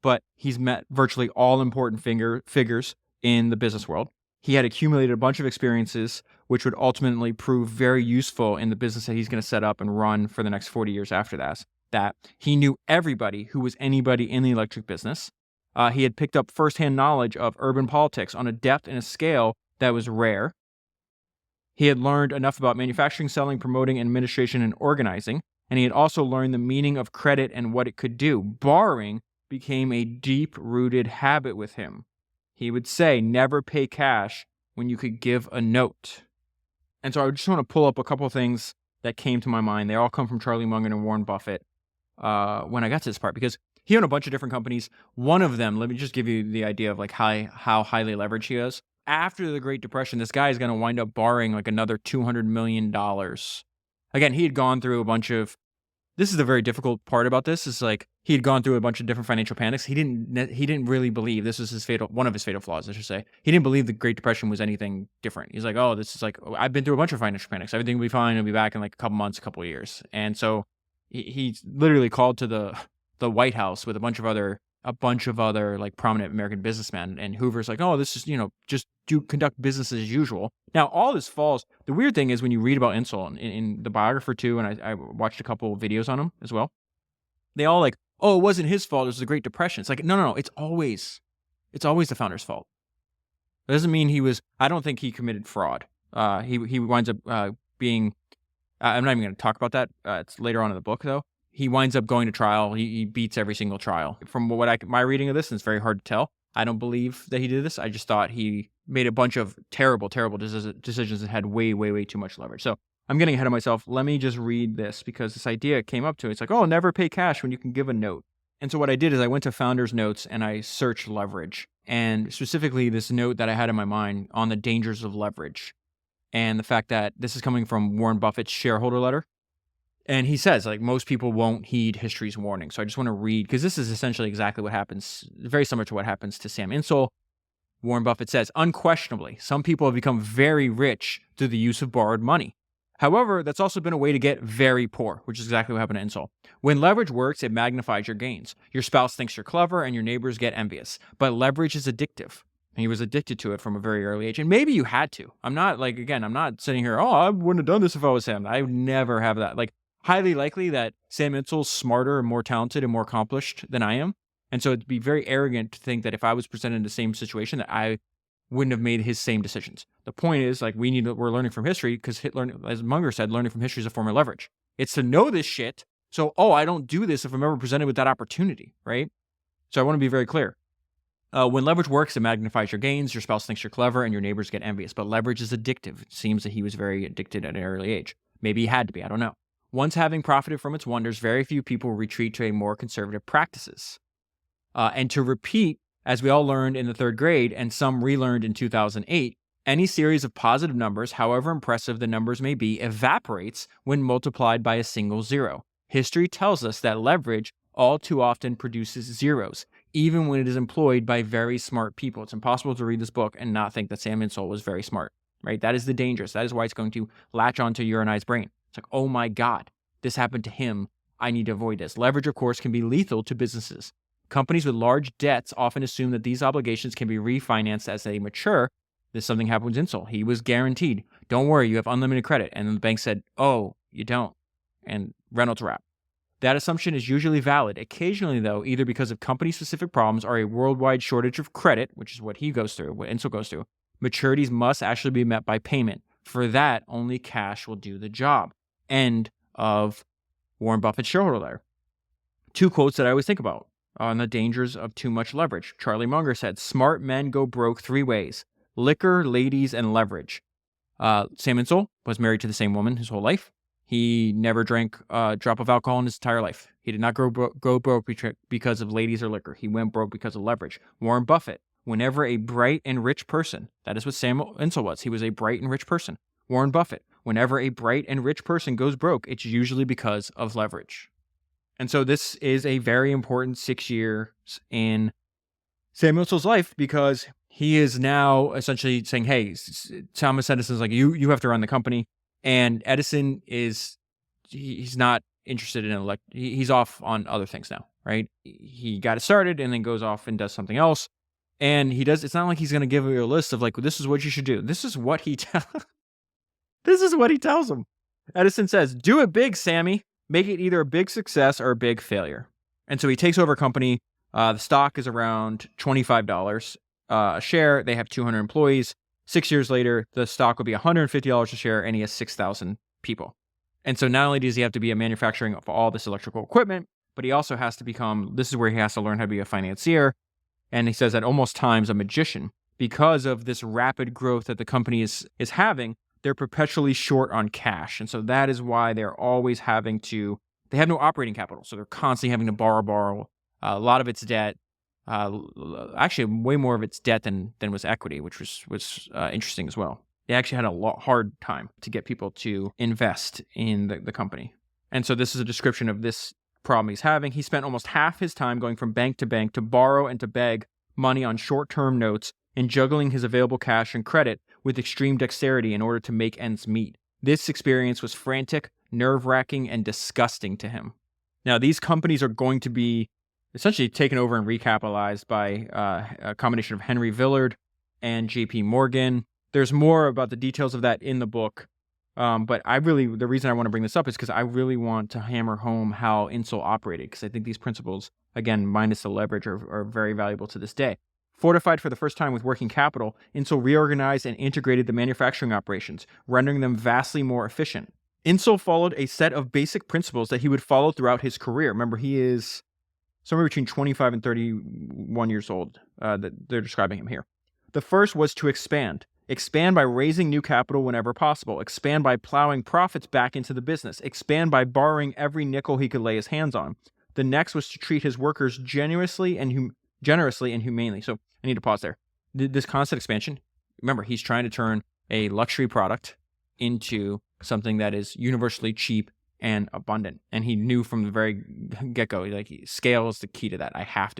but he's met virtually all important figures in the business world. He had accumulated a bunch of experiences which would ultimately prove very useful in the business that he's going to set up and run for the next 40 years after that. He knew everybody who was anybody in the electric business. He had picked up firsthand knowledge of urban politics on a depth and a scale that was rare. He had learned enough about manufacturing, selling, promoting, administration, and organizing. And he had also learned the meaning of credit and what it could do. Borrowing became a deep-rooted habit with him. He would say, never pay cash when you could give a note. And so I just want to pull up a couple of things that came to my mind. They all come from Charlie Munger and Warren Buffett when I got to this part, because he owned a bunch of different companies. One of them, let me just give you the idea of like how highly leveraged he is. After the Great Depression, this guy is going to wind up borrowing like another $200 million. Again, he had gone through a bunch of, this is the very difficult part about this, is like he had gone through a bunch of different financial panics. He didn't really believe, this was one of his fatal flaws, I should say. He didn't believe the Great Depression was anything different. He's like, oh, this is like, I've been through a bunch of financial panics. Everything will be fine. It'll be back in like a couple months, a couple of years. And so he literally called to the White House with a bunch of other like prominent American businessmen, and Hoover's like, oh, this is, just conduct business as usual. Now, all this falls. The weird thing is when you read about Insull in the biographer too, and I watched a couple of videos on him as well, they all like, oh, it wasn't his fault. It was the Great Depression. It's like, no. It's always the founder's fault. It doesn't mean I don't think he committed fraud. He winds up being, I'm not even going to talk about that. It's later on in the book though. He winds up going to trial. He beats every single trial. From my reading of this, and it's very hard to tell, I don't believe that he did this. I just thought he made a bunch of terrible, terrible decisions that had way, way, way too much leverage. So I'm getting ahead of myself. Let me just read this because this idea came up to it. It's like, oh, never pay cash when you can give a note. And so what I did is I went to Founder's Notes and I searched leverage, and specifically this note that I had in my mind on the dangers of leverage and the fact that this is coming from Warren Buffett's shareholder letter. And he says, like, most people won't heed history's warning. So I just want to read, because this is essentially exactly what happens, very similar to what happens to Sam Insull. Warren Buffett says, unquestionably, some people have become very rich through the use of borrowed money. However, that's also been a way to get very poor, which is exactly what happened to Insull. When leverage works, it magnifies your gains. Your spouse thinks you're clever and your neighbors get envious. But leverage is addictive. And he was addicted to it from a very early age. And maybe you had to. I'm not sitting here, oh, I wouldn't have done this if I was him. I would never have that. Like, highly likely that Sam Insull's smarter and more talented and more accomplished than I am. And so it'd be very arrogant to think that if I was presented in the same situation that I wouldn't have made his same decisions. The point is, like, we're learning from history because as Munger said, learning from history is a form of leverage. It's to know this shit. So, I don't do this if I'm ever presented with that opportunity, right? So I want to be very clear. When leverage works, it magnifies your gains. Your spouse thinks you're clever and your neighbors get envious. But leverage is addictive. It seems that he was very addicted at an early age. Maybe he had to be. I don't know. Once having profited from its wonders, very few people retreat to a more conservative practices. And to repeat, as we all learned in the third grade, and some relearned in 2008, any series of positive numbers, however impressive the numbers may be, evaporates when multiplied by a single zero. History tells us that leverage all too often produces zeros, even when it is employed by very smart people. It's impossible to read this book and not think that Sam Insull was very smart, right? That is the dangerous. That is why it's going to latch onto your and I's brain. It's like, oh my God, this happened to him. I need to avoid this. Leverage, of course, can be lethal to businesses. Companies with large debts often assume that these obligations can be refinanced as they mature. This something happened with Insull. He was guaranteed, don't worry, you have unlimited credit. And the bank said, oh, you don't. And Reynolds wrap. That assumption is usually valid. Occasionally, though, either because of company-specific problems or a worldwide shortage of credit, which is what he goes through, what Insull goes through, maturities must actually be met by payment. For that, only cash will do the job. End of Warren Buffett's shareholder letter. Two quotes that I always think about on the dangers of too much leverage. Charlie Munger said, "Smart men go broke 3 ways: liquor, ladies, and leverage." Sam Insull was married to the same woman his whole life. He never drank a drop of alcohol in his entire life. He did not go broke because of ladies or liquor. He went broke because of leverage. Warren Buffett, whenever a bright and rich person, that is what Sam Insull was. He was a bright and rich person. Warren Buffett, whenever a bright and rich person goes broke, it's usually because of leverage. And so this is a very important 6 years in Sam Insull's life, because he is now essentially saying, hey, Thomas Edison's like, you have to run the company. And Edison he's not interested in he's off on other things now, right? He got it started and then goes off and does something else. And it's not like he's going to give you a list of like, this is what you should do. This is what he tells him. Edison says, do it big, Sammy. Make it either a big success or a big failure. And so he takes over a company. The stock is around $25 a share. They have 200 employees. 6 years later, the stock will be $150 a share, and he has 6,000 people. And so not only does he have to be a manufacturing of all this electrical equipment, but he also has to this is where he has to learn how to be a financier. And he says at almost times a magician. Because of this rapid growth that the company is having, they're perpetually short on cash. And so that is why they're always they have no operating capital. So they're constantly having to borrow. A lot of it's debt. Actually, way more of its debt than was equity, which was interesting as well. They actually had a hard time to get people to invest in the company. And so this is a description of this problem he's having. He spent almost half his time going from bank to bank to borrow and to beg money on short-term notes and juggling his available cash and credit with extreme dexterity in order to make ends meet. This experience was frantic, nerve-wracking, and disgusting to him. Now, these companies are going to be essentially taken over and recapitalized by a combination of Henry Villard and J.P. Morgan. There's more about the details of that in the book, but the reason I want to bring this up is because I really want to hammer home how Insull operated, because I think these principles, again, minus the leverage, are very valuable to this day. Fortified for the first time with working capital, Insull reorganized and integrated the manufacturing operations, rendering them vastly more efficient. Insull followed a set of basic principles that he would follow throughout his career. Remember, he is somewhere between 25 and 31 years old. That they're describing him here. The first was to expand. Expand by raising new capital whenever possible. Expand by plowing profits back into the business. Expand by borrowing every nickel he could lay his hands on. The next was to treat his workers generously and humanely. So I need to pause there. This constant expansion, remember, he's trying to turn a luxury product into something that is universally cheap and abundant. And he knew from the very get-go, scale is the key to that. I have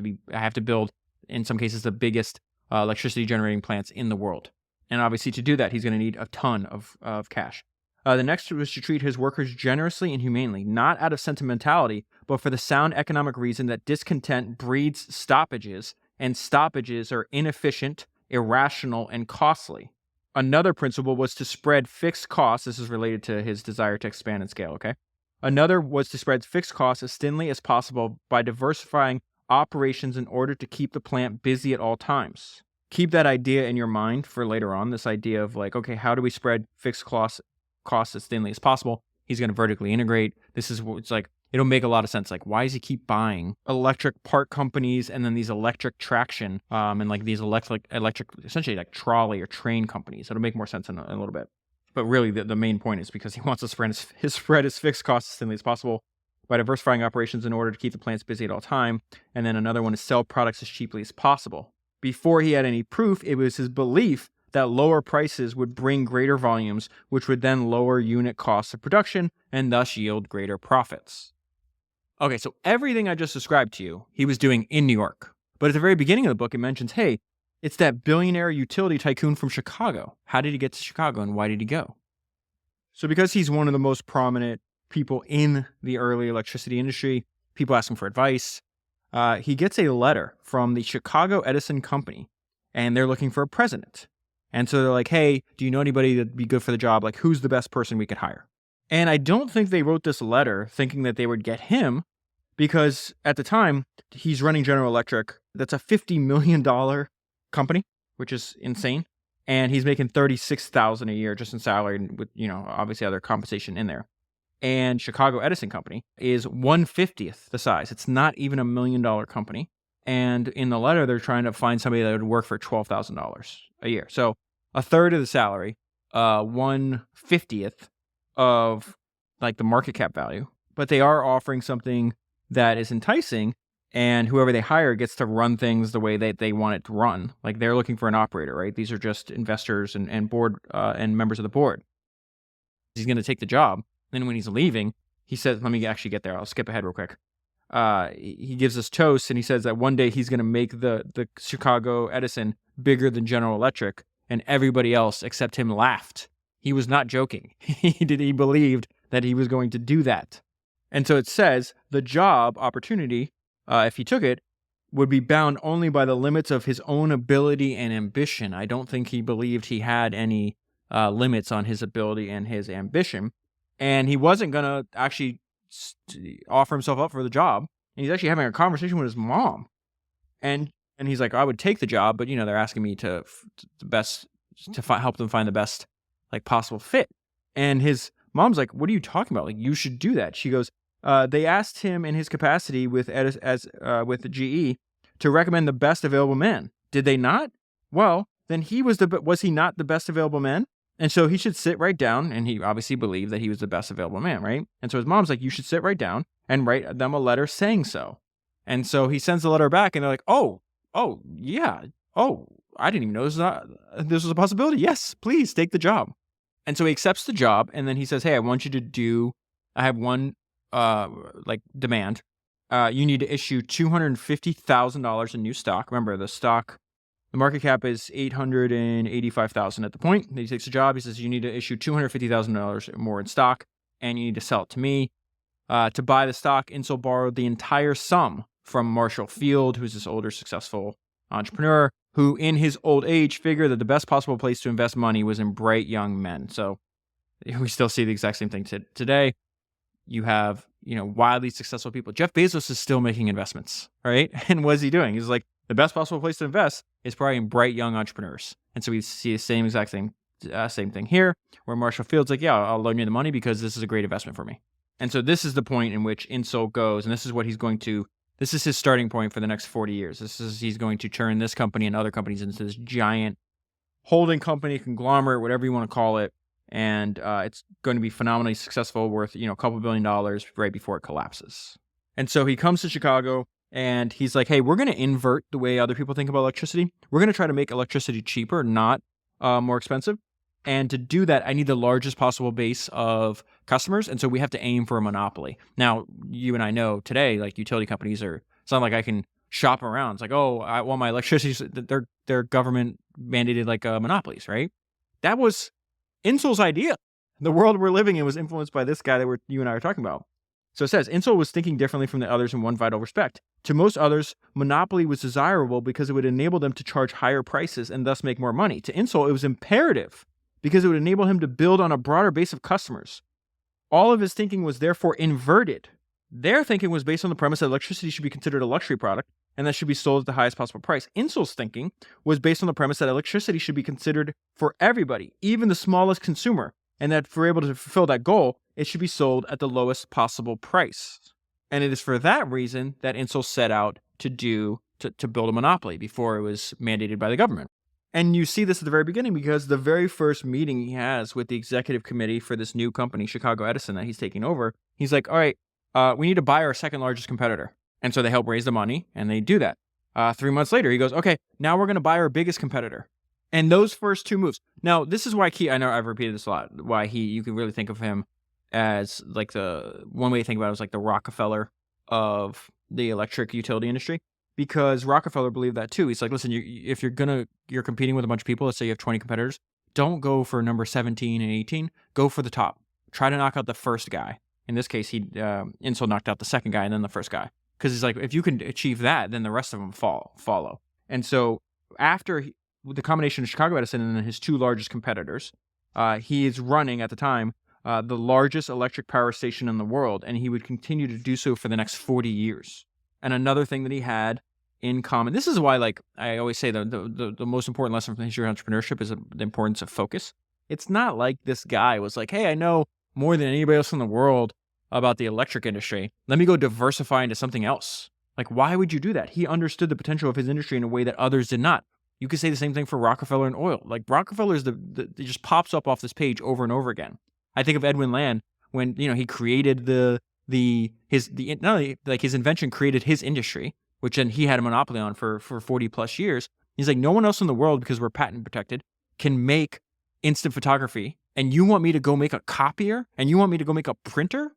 to build, in some cases, the biggest electricity generating plants in the world. And obviously to do that, he's going to need a ton of cash. The next was to treat his workers generously and humanely, not out of sentimentality, but for the sound economic reason that discontent breeds stoppages, and stoppages are inefficient, irrational, and costly. Another principle was to spread fixed costs. This is related to his desire to expand and scale, okay? Another was to spread fixed costs as thinly as possible by diversifying operations in order to keep the plant busy at all times. Keep that idea in your mind for later on, this idea of how do we spread fixed costs as thinly as possible? He's going to vertically integrate. This is what it's like. It'll make a lot of sense. Why does he keep buying electric part companies and then these electric traction and these electric, essentially trolley or train companies? It'll make more sense in a little bit. But really, the main point is because he wants to spread his fixed costs as thinly as possible by diversifying operations in order to keep the plants busy at all time. And then another one is sell products as cheaply as possible. Before he had any proof, it was his belief that lower prices would bring greater volumes, which would then lower unit costs of production and thus yield greater profits. Okay, so everything I just described to you, he was doing in New York. But at the very beginning of the book, it mentions, hey, it's that billionaire utility tycoon from Chicago. How did he get to Chicago and why did he go? So because he's one of the most prominent people in the early electricity industry, people ask him for advice. He gets a letter from the Chicago Edison Company, and they're looking for a president. And so they're like, hey, do you know anybody that'd be good for the job? Who's the best person we could hire? And I don't think they wrote this letter thinking that they would get him. because at the time he's running General Electric. That's a $50 million company, which is insane. And he's making $36,000 a year just in salary, with obviously other compensation in there. And Chicago Edison Company is 1/50th the size. It's not even $1 million company. And in the letter, they're trying to find somebody that would work for $12,000 a year. So a third of the salary, 1/50th of like the market cap value. But they are offering something that is enticing, and whoever they hire gets to run things the way that they want it to run. Like they're looking for an operator, right? These are just investors and board and members of the board. He's going to take the job. Then when he's leaving, he says, let me actually get there. I'll skip ahead real quick. He gives this toast, and he says that one day he's going to make the Chicago Edison bigger than General Electric, and everybody else except him laughed. He was not joking. He believed that he was going to do that. And so it says the job opportunity, if he took it, would be bound only by the limits of his own ability and ambition. I don't think he believed he had any limits on his ability and his ambition. And he wasn't going to actually offer himself up for the job. And he's actually having a conversation with his mom. And he's like, I would take the job, but they're asking me to help them find the best like possible fit. And his mom's like, what are you talking about? Like, you should do that. She goes, they asked him in his capacity with with GE to recommend the best available man. Did they not? Well, then was he not the best available man? And so he should sit right down, and he obviously believed that he was the best available man, right? And so his mom's like, you should sit right down and write them a letter saying so. And so he sends the letter back, and they're like, oh, yeah. Oh, I didn't even know this was a possibility. Yes, please take the job. And so he accepts the job, and then he says, hey, I have one demand. You need to issue $250,000 in new stock. Remember, the market cap is $885,000 at the point. He takes the job. He says, you need to issue $250,000 more in stock, and you need to sell it to me. To buy the stock, Insull borrowed the entire sum from Marshall Field, who's this older, successful entrepreneur, who in his old age figured that the best possible place to invest money was in bright young men. So we still see the exact same thing today. You have, wildly successful people. Jeff Bezos is still making investments, right? And what is he doing? He's like, the best possible place to invest is probably in bright young entrepreneurs. And so we see the exact same thing here, where Marshall Field's like, yeah, I'll loan you the money because this is a great investment for me. And so this is the point in which Insull goes, and this is his starting point for the next 40 years. He's going to turn this company and other companies into this giant holding company, conglomerate, whatever you want to call it. And it's going to be phenomenally successful, worth, a couple $1 billion right before it collapses. And so he comes to Chicago, and he's like, hey, we're going to invert the way other people think about electricity. We're going to try to make electricity cheaper, not more expensive. And to do that, I need the largest possible base of customers. And so we have to aim for a monopoly. Now, you and I know today, like utility companies it's not like I can shop around. It's like, oh, I want my electricity. They're government mandated like monopolies, right? That was Insull's idea. The world we're living in was influenced by this guy that you and I are talking about. So it says, Insull was thinking differently from the others in one vital respect. To most others, monopoly was desirable because it would enable them to charge higher prices and thus make more money. To Insull, it was imperative because it would enable him to build on a broader base of customers. All of his thinking was therefore inverted. Their thinking was based on the premise that electricity should be considered a luxury product and that should be sold at the highest possible price. Insull's thinking was based on the premise that electricity should be considered for everybody, even the smallest consumer, and that for able to fulfill that goal, it should be sold at the lowest possible price. And it is for that reason that Insull set out to build a monopoly before it was mandated by the government. And you see this at the very beginning because the very first meeting he has with the executive committee for this new company, Chicago Edison, that he's taking over, he's like, all right, we need to buy our second largest competitor. And so they help raise the money, and they do that. 3 months later, he goes, okay, now we're going to buy our biggest competitor. And those first two moves. Now, this is why I know I've repeated this a lot, why you can really think of him as like the one way to think about it is like the Rockefeller of the electric utility industry. Because Rockefeller believed that too. He's like, listen, if you're competing with a bunch of people, let's say you have 20 competitors, don't go for number 17 and 18. Go for the top. Try to knock out the first guy. In this case, Insull knocked out the second guy and then the first guy. Because he's like, if you can achieve that, then the rest of them follow. And so after the combination of Chicago Edison and his two largest competitors, he is running at the time the largest electric power station in the world, and he would continue to do so for the next 40 years. And another thing that he had in common, this is why, like I always say, the most important lesson from the history of entrepreneurship is the importance of focus. It's not like this guy was like, hey, I know more than anybody else in the world about the electric industry. Let me go diversify into something else. Like, why would you do that? He understood the potential of his industry in a way that others did not. You could say the same thing for Rockefeller and oil. Like, Rockefeller is it just pops up off this page over and over again. I think of Edwin Land when, he created his invention created his industry, which then he had a monopoly on for 40 plus years. He's like, no one else in the world, because we're patent protected, can make instant photography. And you want me to go make a copier? And you want me to go make a printer?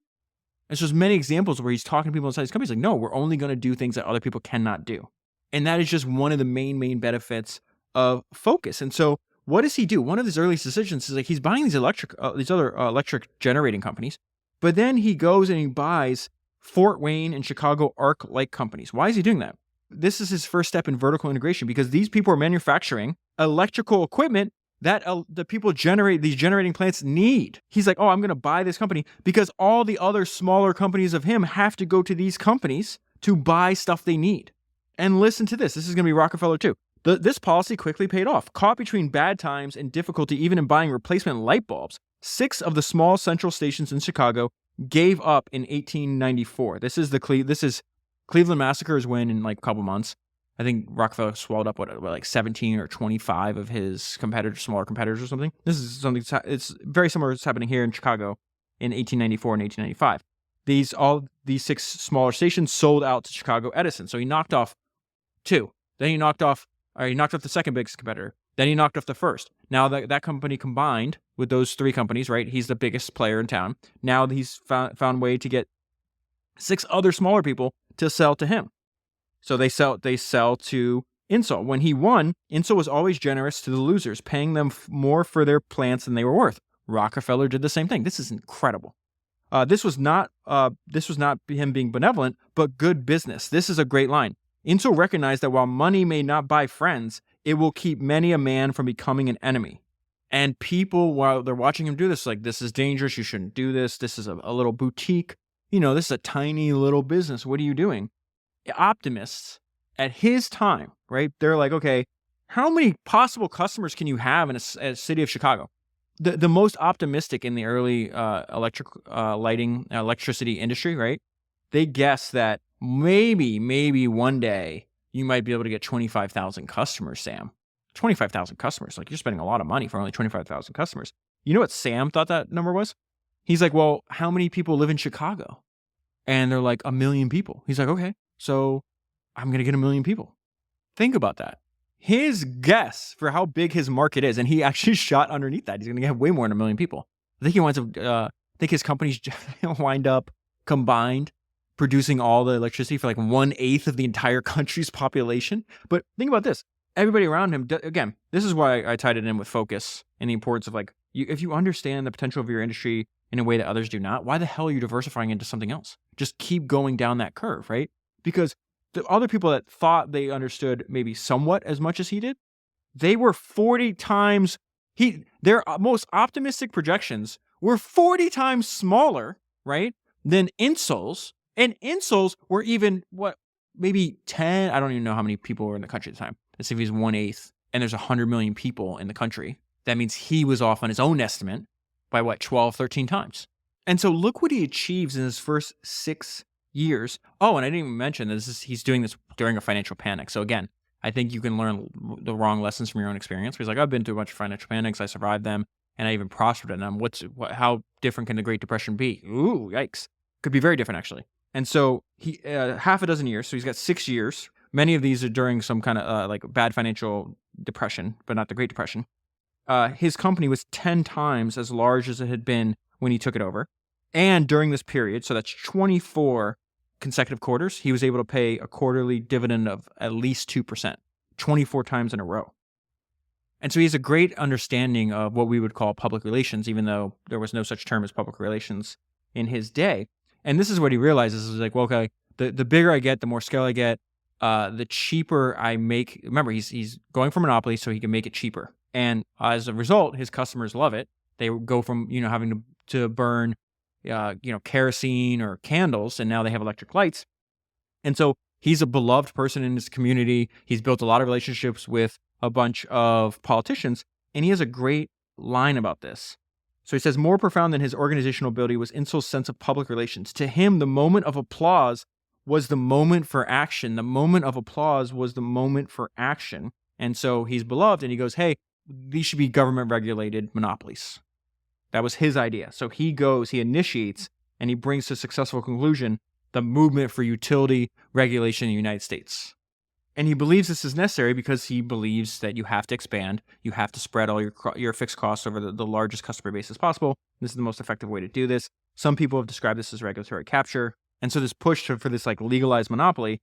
And so there's many examples where he's talking to people inside his company. He's like, no, we're only going to do things that other people cannot do. And that is just one of the main benefits of focus. And so what does he do? One of his earliest decisions is like he's buying these other electric generating companies, but then he goes and he buys Fort Wayne and Chicago arc-like companies. Why is he doing that? This is his first step in vertical integration because these people are manufacturing electrical equipment that the people these generating plants need. He's like, oh, I'm going to buy this company because all the other smaller companies of him have to go to these companies to buy stuff they need. And listen to this. This is going to be Rockefeller too. This policy quickly paid off. Caught between bad times and difficulty even in buying replacement light bulbs, 6 of the small central stations in Chicago gave up in 1894. This is Cleveland Massacre is when in like a couple months. I think Rockefeller swallowed up like 17 or 25 of his smaller competitors or something. This is something it's very similar to what's happening here in Chicago in 1894 and 1895. These 6 smaller stations sold out to Chicago Edison. So he knocked off 2. Then he knocked off the second biggest competitor. Then he knocked off the first. Now that company combined with those 3 companies, right? He's the biggest player in town. Now he's found a way to get 6 other smaller people to sell to him. So they sell to Insull. When he won, Insull was always generous to the losers, paying them more for their plants than they were worth. Rockefeller did the same thing. This is incredible. This was not him being benevolent, but good business. This is a great line. Insull recognized that while money may not buy friends, it will keep many a man from becoming an enemy. And people, while they're watching him do this, like, this is dangerous. You shouldn't do this. This is a little boutique. This is a tiny little business. What are you doing? Optimists at his time, right? They're like, okay, how many possible customers can you have in a city of Chicago? The most optimistic in the early electricity industry, right? They guess that maybe one day you might be able to get 25,000 customers, Sam. 25,000 customers. Like, you're spending a lot of money for only 25,000 customers. You know what Sam thought that number was? He's like, well, how many people live in Chicago? And they're like, 1 million people. He's like, okay, so I'm going to get 1 million people. Think about that. His guess for how big his market is, and he actually shot underneath that. He's going to get way more than 1 million people. I think his companies wind up combined producing all the electricity for like 1/8 of the entire country's population. But think about this. Everybody around him, again, this is why I tied it in with focus and the importance of like, if you understand the potential of your industry in a way that others do not, why the hell are you diversifying into something else? Just keep going down that curve, right? Because the other people that thought they understood maybe somewhat as much as he did, they were 40 times, their most optimistic projections were 40 times smaller, right, than Insull's. And Insull's were even, maybe 10, I don't even know how many people were in the country at the time. Let's say if he's 1/8 and there's 100 million people in the country. That means he was off on his own estimate by 12, 13 times. And so look what he achieves in his first 6 years. Oh, and I didn't even mention he's doing this during a financial panic. So again, I think you can learn the wrong lessons from your own experience. Because like, I've been through a bunch of financial panics, I survived them, and I even prospered in them. How different can the Great Depression be? Ooh, yikes. Could be very different, actually. And so he half a dozen years, so he's got 6 years. Many of these are during some kind of like bad financial depression, but not the Great Depression. His company was 10 times as large as it had been when he took it over. And during this period, so that's 24 consecutive quarters, he was able to pay a quarterly dividend of at least 2%, 24 times in a row. And so he has a great understanding of what we would call public relations, even though there was no such term as public relations in his day. And this is what he realizes is like, well, okay, the bigger I get, the more scale I get, the cheaper I make. Remember, he's going for monopoly so he can make it cheaper. And as a result, his customers love it. They go from, having to burn, kerosene or candles, and now they have electric lights. And so he's a beloved person in his community. He's built a lot of relationships with a bunch of politicians, and he has a great line about this. So he says, more profound than his organizational ability was Insull's sense of public relations. To him, the moment of applause was the moment for action. The moment of applause was the moment for action. And so he's beloved, and he goes, hey, these should be government-regulated monopolies. That was his idea. So he initiates, and he brings to successful conclusion the movement for utility regulation in the United States. And he believes this is necessary because he believes that you have to expand, you have to spread all your fixed costs over the largest customer base as possible. This is the most effective way to do this. Some people have described this as regulatory capture. And so this push for this like legalized monopoly,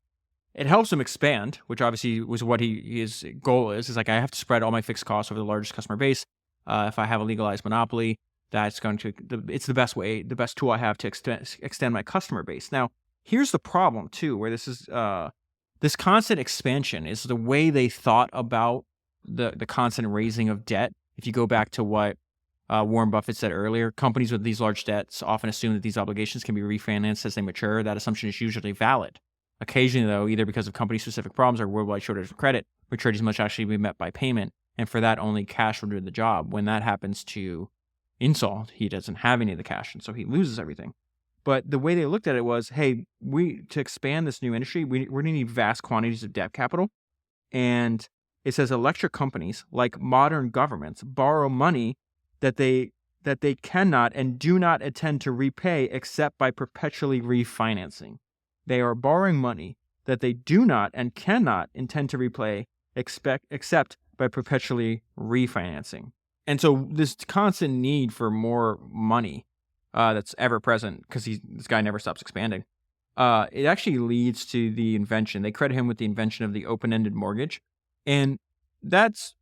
it helps him expand, which obviously was what his goal is. Is like, I have to spread all my fixed costs over the largest customer base. If I have a legalized monopoly, it's the best way, the best tool I have to extend my customer base. Now, here's the problem too, where this constant expansion is the way they thought about the constant raising of debt. If you go back to what Warren Buffett said earlier, companies with these large debts often assume that these obligations can be refinanced as they mature. That assumption is usually valid. Occasionally, though, either because of company-specific problems or worldwide shortage of credit, maturities must actually be met by payment, and for that, only cash will do the job. When that happens to Insull, he doesn't have any of the cash, and so he loses everything. But the way they looked at it was, hey, to expand this new industry, we're going to need vast quantities of debt capital. And it says electric companies, like modern governments, borrow money that they cannot and do not intend to repay except by perpetually refinancing. They are borrowing money that they do not and cannot intend to repay except by perpetually refinancing. And so this constant need for more money that's ever present, because this guy never stops expanding, it actually leads to the invention. They credit him with the invention of the open-ended mortgage. And that's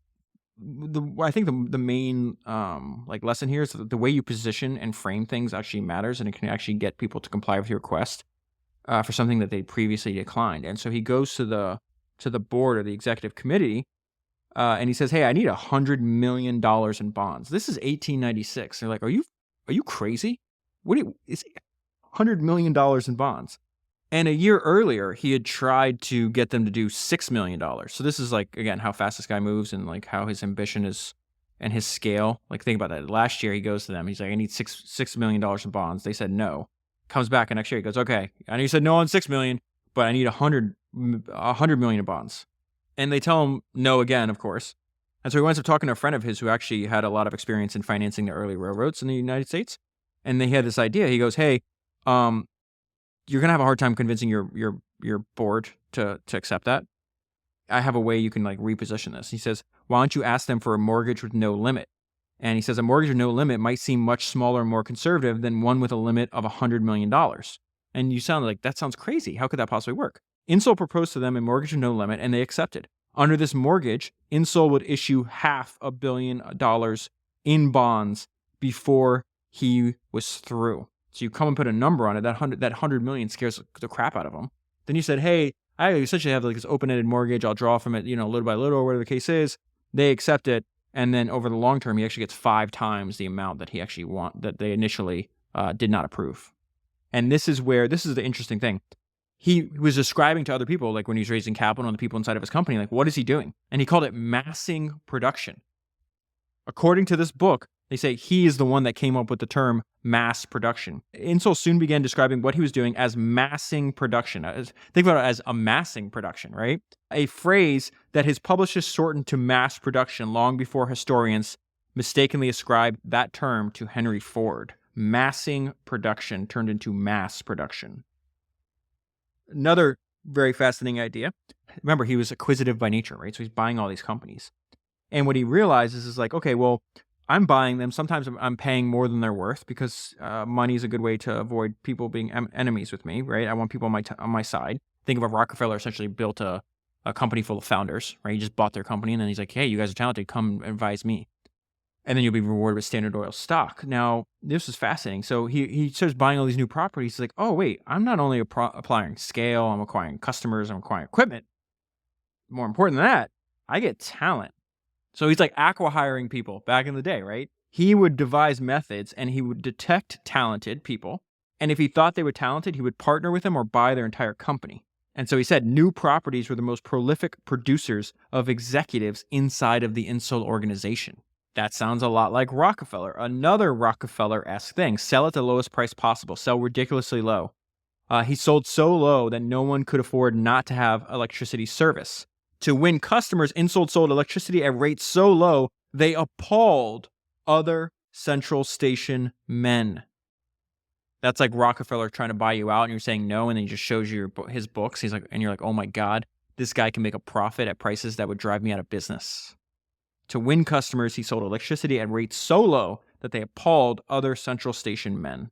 I think the main lesson here is that the way you position and frame things actually matters, and it can actually get people to comply with your request for something that they previously declined. And so he goes to the board or the executive committee, and he says, "Hey, I need $100 million in bonds." This is 1896. They're like, "Are you crazy? It's $100 million in bonds?" And a year earlier, he had tried to get them to do $6 million. So this is like, again, how fast this guy moves and like how his ambition is and his scale. Like, think about that. Last year, he goes to them. He's like, "I need $6 million in bonds." They said no. Comes back next year. He goes, "Okay, I know you said no on 6 million, but I need 100 million in bonds." And they tell him no again, of course. And so he winds up talking to a friend of his who actually had a lot of experience in financing the early railroads in the United States. And they had this idea. He goes, "Hey, you're gonna have a hard time convincing your board to accept that. I have a way you can like reposition this." He says, "Why don't you ask them for a mortgage with no limit?" And he says a mortgage with no limit might seem much smaller and more conservative than one with a limit of $100 million. And you sound like, that sounds crazy. How could that possibly work? Insull proposed to them a mortgage with no limit, and they accepted. Under this mortgage, Insull would issue $500 million in bonds before he was through. So you come and put a number on it. That 100 million scares the crap out of them. Then you said, "Hey, I essentially have like this open-ended mortgage. I'll draw from it, little by little, or whatever the case is." They accept it, and then over the long term, he actually gets 5 times the amount that he actually that they initially did not approve. And this is the interesting thing. He was describing to other people, like when he was raising capital on the people inside of his company, like, what is he doing? And he called it massing production. According to this book, they say he is the one that came up with the term mass production. Insull soon began describing what he was doing as massing production. Think about it as amassing production, right? A phrase that his publishers shortened to mass production long before historians mistakenly ascribed that term to Henry Ford. Massing production turned into mass production. Another very fascinating idea. Remember, he was acquisitive by nature, right? So he's buying all these companies. And what he realizes is like, okay, well, I'm buying them. Sometimes I'm paying more than they're worth because money is a good way to avoid people being enemies with me, right? I want people on my side. Think of a Rockefeller essentially built a company full of founders, right? He just bought their company, and then he's like, "Hey, you guys are talented. Come advise me." And then you'll be rewarded with Standard Oil stock. Now, this is fascinating. So he starts buying all these new properties. He's like, "Oh, wait, I'm not only applying scale, I'm acquiring customers, I'm acquiring equipment. More important than that, I get talent." So he's like acqui-hiring people back in the day, right? he would devise methods and he would detect talented people. And if he thought they were talented, he would partner with them or buy their entire company. And so he said new properties were the most prolific producers of executives inside of the Insull organization. That sounds a lot like Rockefeller. Another Rockefeller-esque thing, sell at the lowest price possible, sell ridiculously low. He sold so low that no one could afford not to have electricity service. To win customers, Insull sold electricity at rates so low, they appalled other central station men. That's like Rockefeller trying to buy you out and you're saying no, and then he just shows you his books. He's like, and you're like, oh my God, this guy can make a profit at prices that would drive me out of business. To win customers, he sold electricity at rates so low that they appalled other central station men.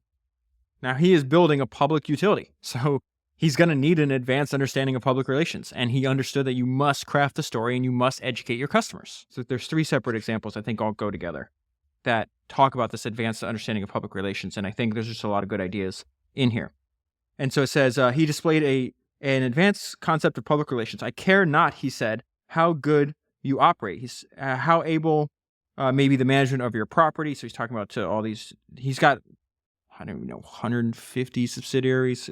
Now, he is building a public utility, so he's going to need an advanced understanding of public relations, and he understood that you must craft the story and you must educate your customers. So there's 3 separate examples I think all go together that talk about this advanced understanding of public relations, and I think there's just a lot of good ideas in here. And so it says, he displayed an advanced concept of public relations. I care not, he said, how good you operate. He's how able maybe the management of your property. So he's talking about to all these, he's got, I don't even know, 150 subsidiaries.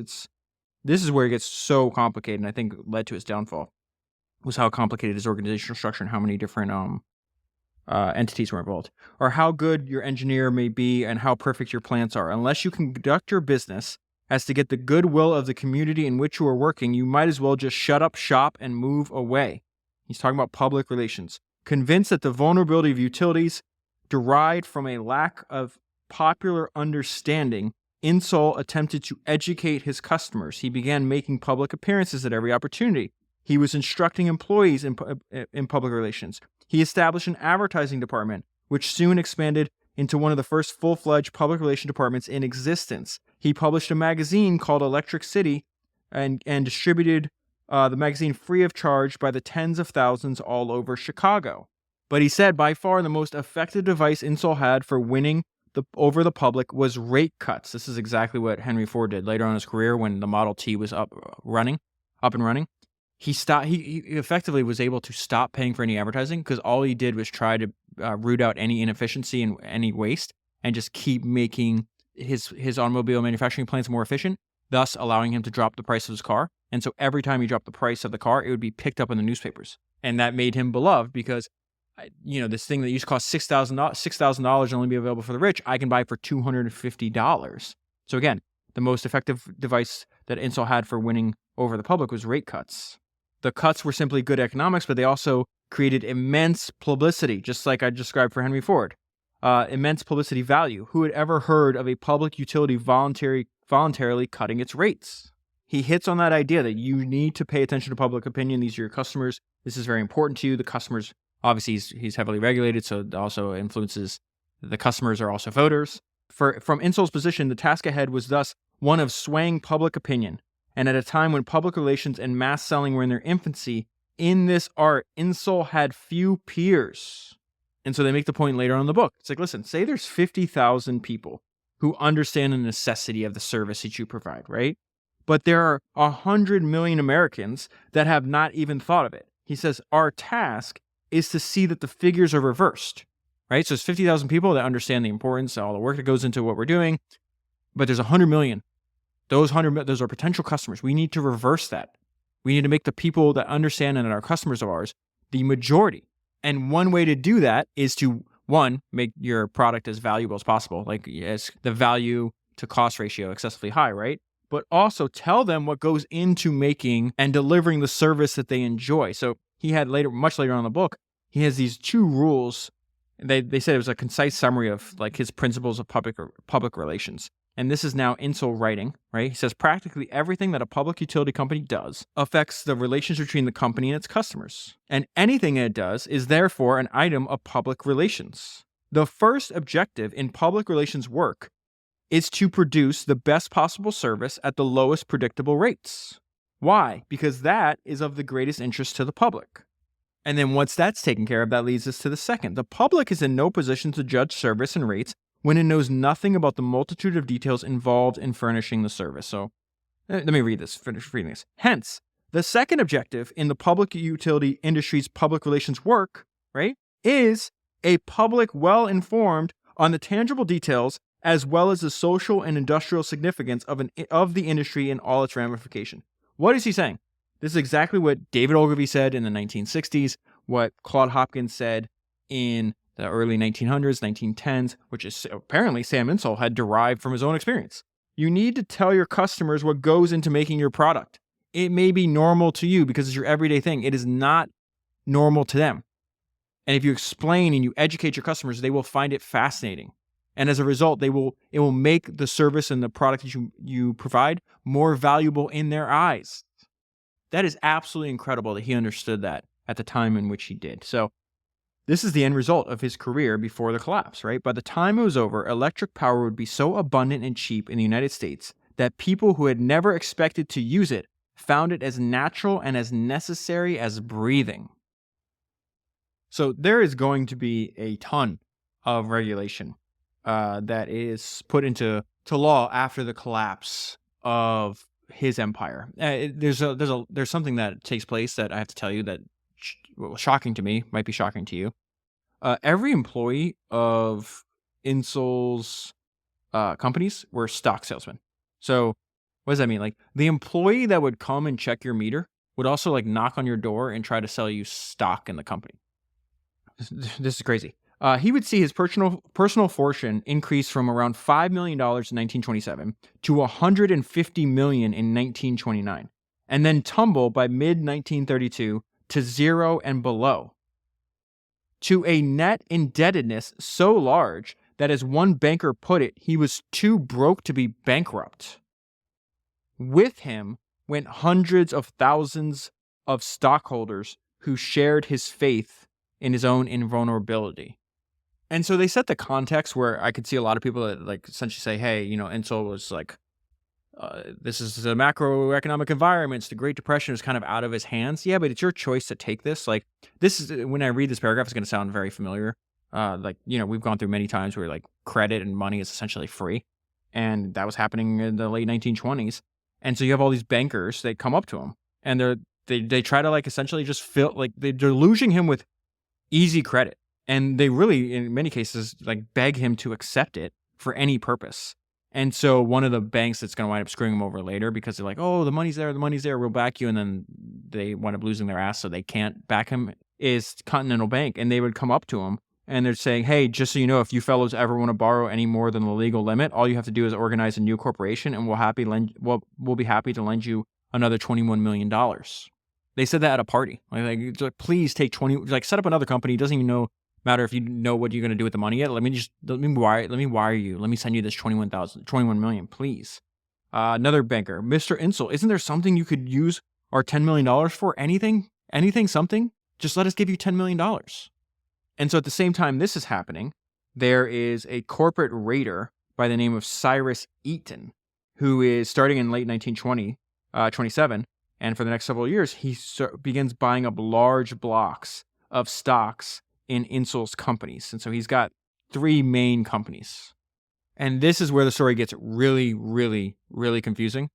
This is where it gets so complicated, and I think led to his downfall, was how complicated his organizational structure and how many different entities were involved. Or how good your engineer may be and how perfect your plants are. Unless you conduct your business as to get the goodwill of the community in which you are working, you might as well just shut up shop and move away. He's talking about public relations. Convinced that the vulnerability of utilities derived from a lack of popular understanding, Insull attempted to educate his customers. He began making public appearances at every opportunity. He was instructing employees in public relations. He established an advertising department, which soon expanded into one of the first full-fledged public relation departments in existence. He published a magazine called Electric City and distributed the magazine free of charge by the tens of thousands all over Chicago. But he said by far the most effective device Insull had for winning over the public was rate cuts. This is exactly what Henry Ford did later on in his career when the Model T was up and running. He effectively was able to stop paying for any advertising because all he did was try to root out any inefficiency and any waste and just keep making his automobile manufacturing plants more efficient, thus allowing him to drop the price of his car. And so every time he dropped the price of the car, it would be picked up in the newspapers. And that made him beloved because, this thing that used to cost $6,000 and only be available for the rich, I can buy for $250. So again, the most effective device that Insull had for winning over the public was rate cuts. The cuts were simply good economics, but they also created immense publicity, just like I described for Henry Ford. Immense publicity value. Who had ever heard of a public utility voluntarily cutting its rates? He hits on that idea that you need to pay attention to public opinion. These are your customers. This is very important to you. The customers, obviously, he's heavily regulated, so it also influences the customers are also voters. From Insull's position, the task ahead was thus one of swaying public opinion. And at a time when public relations and mass selling were in their infancy, in this art, Insull had few peers. And so they make the point later on in the book. It's like, listen, say there's 50,000 people who understand the necessity of the service that you provide, right? But there are 100 million Americans that have not even thought of it. He says, our task is to see that the figures are reversed, right? So there's 50,000 people that understand the importance, all the work that goes into what we're doing, but there's 100 million. Those are potential customers. We need to reverse that. We need to make the people that understand and are customers of ours the majority. And one way to do that is to, one, make your product as valuable as possible, like as the value to cost ratio excessively high, right? But also tell them what goes into making and delivering the service that they enjoy. So he had much later on in the book, he has these 2 rules. They said it was a concise summary of like his principles of public relations. And this is now Insull writing, right? He says practically everything that a public utility company does affects the relations between the company and its customers. And anything it does is therefore an item of public relations. The first objective in public relations work is to produce the best possible service at the lowest predictable rates. Why? Because that is of the greatest interest to the public. And then once that's taken care of, that leads us to the second. The public is in no position to judge service and rates when it knows nothing about the multitude of details involved in furnishing the service. So let me finish reading this. Hence, the second objective in the public utility industry's public relations work, right, is a public well-informed on the tangible details as well as the social and industrial significance of the industry and all its ramification. What is he saying? This is exactly what David Ogilvy said in the 1960s, what Claude Hopkins said in the early 1900s, 1910s, which is apparently Sam Insull had derived from his own experience. You need to tell your customers what goes into making your product. It may be normal to you because it's your everyday thing. It is not normal to them. And if you explain and you educate your customers, they will find it fascinating. And as a result, it will make the service and the product that you provide more valuable in their eyes. That is absolutely incredible that he understood that at the time in which he did. So this is the end result of his career before the collapse, right? By the time it was over, electric power would be so abundant and cheap in the United States that people who had never expected to use it found it as natural and as necessary as breathing. So there is going to be a ton of regulation that is put into law after the collapse of his empire. There's something that takes place that I have to tell you that was shocking to me, might be shocking to you. Every employee of Insull's companies were stock salesmen. So what does that mean? Like the employee that would come and check your meter would also like knock on your door and try to sell you stock in the company. This is crazy. He would see his personal fortune increase from around $5 million in 1927 to $150 million in 1929, and then tumble by mid-1932 to zero and below, to a net indebtedness so large that, as one banker put it, he was too broke to be bankrupt. With him went hundreds of thousands of stockholders who shared his faith in his own invulnerability. And so they set the context where I could see a lot of people that like essentially say, hey, Insull was like, this is a macroeconomic environment. The Great Depression is kind of out of his hands. Yeah, but it's your choice to take this. Like this is, when I read this paragraph, it's going to sound very familiar. We've gone through many times where like credit and money is essentially free. And that was happening in the late 1920s. And so you have all these bankers that come up to him and they try to like essentially just they're deluging him with easy credit. And they really, in many cases, like beg him to accept it for any purpose. And so one of the banks that's going to wind up screwing him over later because they're like, oh, the money's there, we'll back you. And then they wind up losing their ass, so they can't back him, is Continental Bank. And they would come up to him and they're saying, hey, just so you know, if you fellows ever want to borrow any more than the legal limit, all you have to do is organize a new corporation and we'll be happy to lend you another $21 million. They said that at a party. Like please take 20, like set up another company. It doesn't even matter if you know what you're going to do with the money yet. Let me wire you. Let me send you this 21 million, please. Another banker, Mr. Insull, isn't there something you could use our $10 million for? Anything, something? Just let us give you $10 million. And so at the same time this is happening, there is a corporate raider by the name of Cyrus Eaton, who is starting in late 1927. And for the next several years, he begins buying up large blocks of stocks in Insull's companies. And so he's got 3 main companies. And this is where the story gets really, really, really confusing.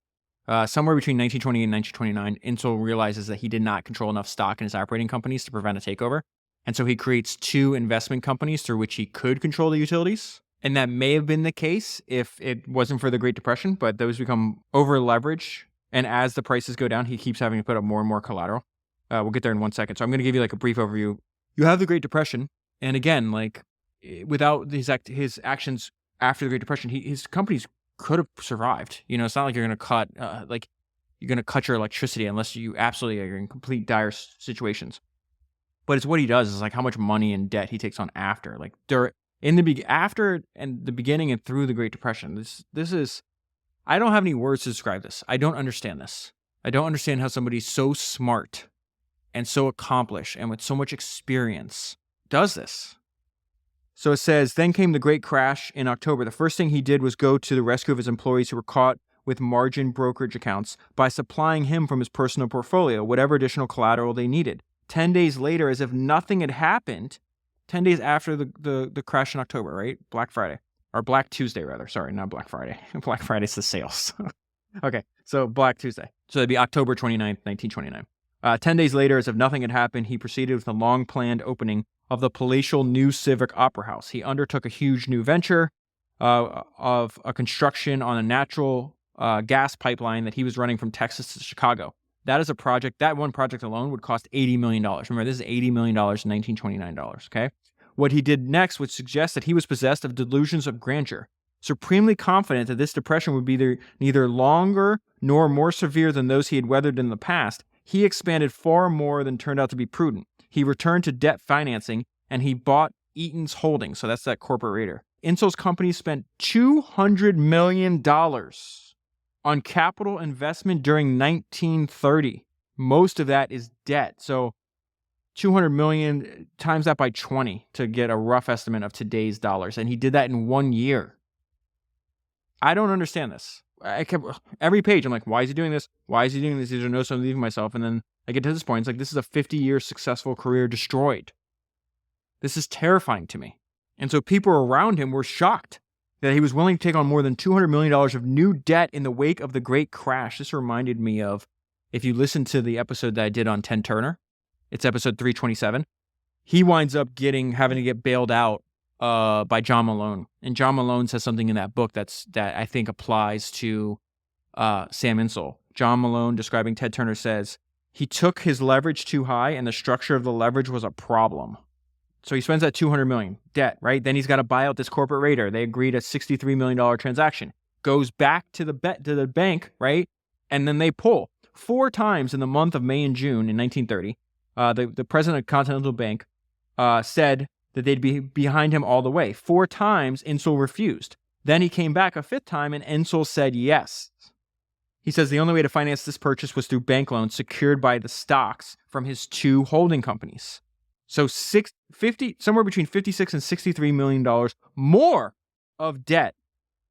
Somewhere between 1920 and 1929, Insull realizes that he did not control enough stock in his operating companies to prevent a takeover. And so he creates 2 investment companies through which he could control the utilities. And that may have been the case if it wasn't for the Great Depression, but those become over-leveraged. And as the prices go down, he keeps having to put up more and more collateral. We'll get there in 1 second. So I'm going to give you like a brief overview. You have the Great Depression, and again, like without his actions after the Great Depression, his companies could have survived. It's not like you're going to cut your electricity unless you absolutely are in complete dire situations. But it's what he does is like how much money and debt he takes on after, like after and the beginning and through the Great Depression. This is, I don't have any words to describe this. I don't understand this. I don't understand how somebody so smart and so accomplished and with so much experience does this. So it says, then came the great crash in October. The first thing he did was go to the rescue of his employees who were caught with margin brokerage accounts by supplying him from his personal portfolio whatever additional collateral they needed. 10 days later, as if nothing had happened, 10 days after the crash in October, right? Black Friday. Or Black Tuesday, rather. Sorry, not Black Friday. Black Friday's the sales. Okay, so Black Tuesday. So it'd be October 29th, 1929. 10 days later, as if nothing had happened, he proceeded with a long-planned opening of the palatial New Civic Opera House. He undertook a huge new venture of a construction on a natural gas pipeline that he was running from Texas to Chicago. That is a project, that one project alone would cost $80 million. Remember, this is $80 million in 1929, okay? What he did next would suggest that he was possessed of delusions of grandeur, supremely confident that this depression would be neither longer nor more severe than those he had weathered in the past. He expanded far more than turned out to be prudent. He returned to debt financing, and he bought Eaton's Holdings, so that's that corporate raider. Insull's company spent $200 million on capital investment during 1930. Most of that is debt. So 200 million times that by 20 to get a rough estimate of today's dollars. And he did that in 1 year. I don't understand this. I kept every page. I'm like, why is he doing this? Why is he doing this? These are notes I'm leaving myself. And then I get to this point. It's like, this is a 50-year successful career destroyed. This is terrifying to me. And so people around him were shocked that he was willing to take on more than $200 million of new debt in the wake of the Great Crash. This reminded me of, if you listen to the episode that I did on Ted Turner, it's episode 327. He winds up having to get bailed out by John Malone. And John Malone says something in that book that I think applies to Sam Insull. John Malone, describing Ted Turner, says, he took his leverage too high and the structure of the leverage was a problem. So he spends that $200 million debt, right? Then he's got to buy out this corporate raider. They agreed a $63 million transaction. Goes back to the bank, right? And then they pull. 4 times in the month of May and June in 1930, the president of Continental Bank said that they'd be behind him all the way. 4 times, Insull refused. Then he came back a 5th time, and Insull said yes. He says the only way to finance this purchase was through bank loans secured by the stocks from his 2 holding companies. So somewhere between $56 and $63 million more of debt,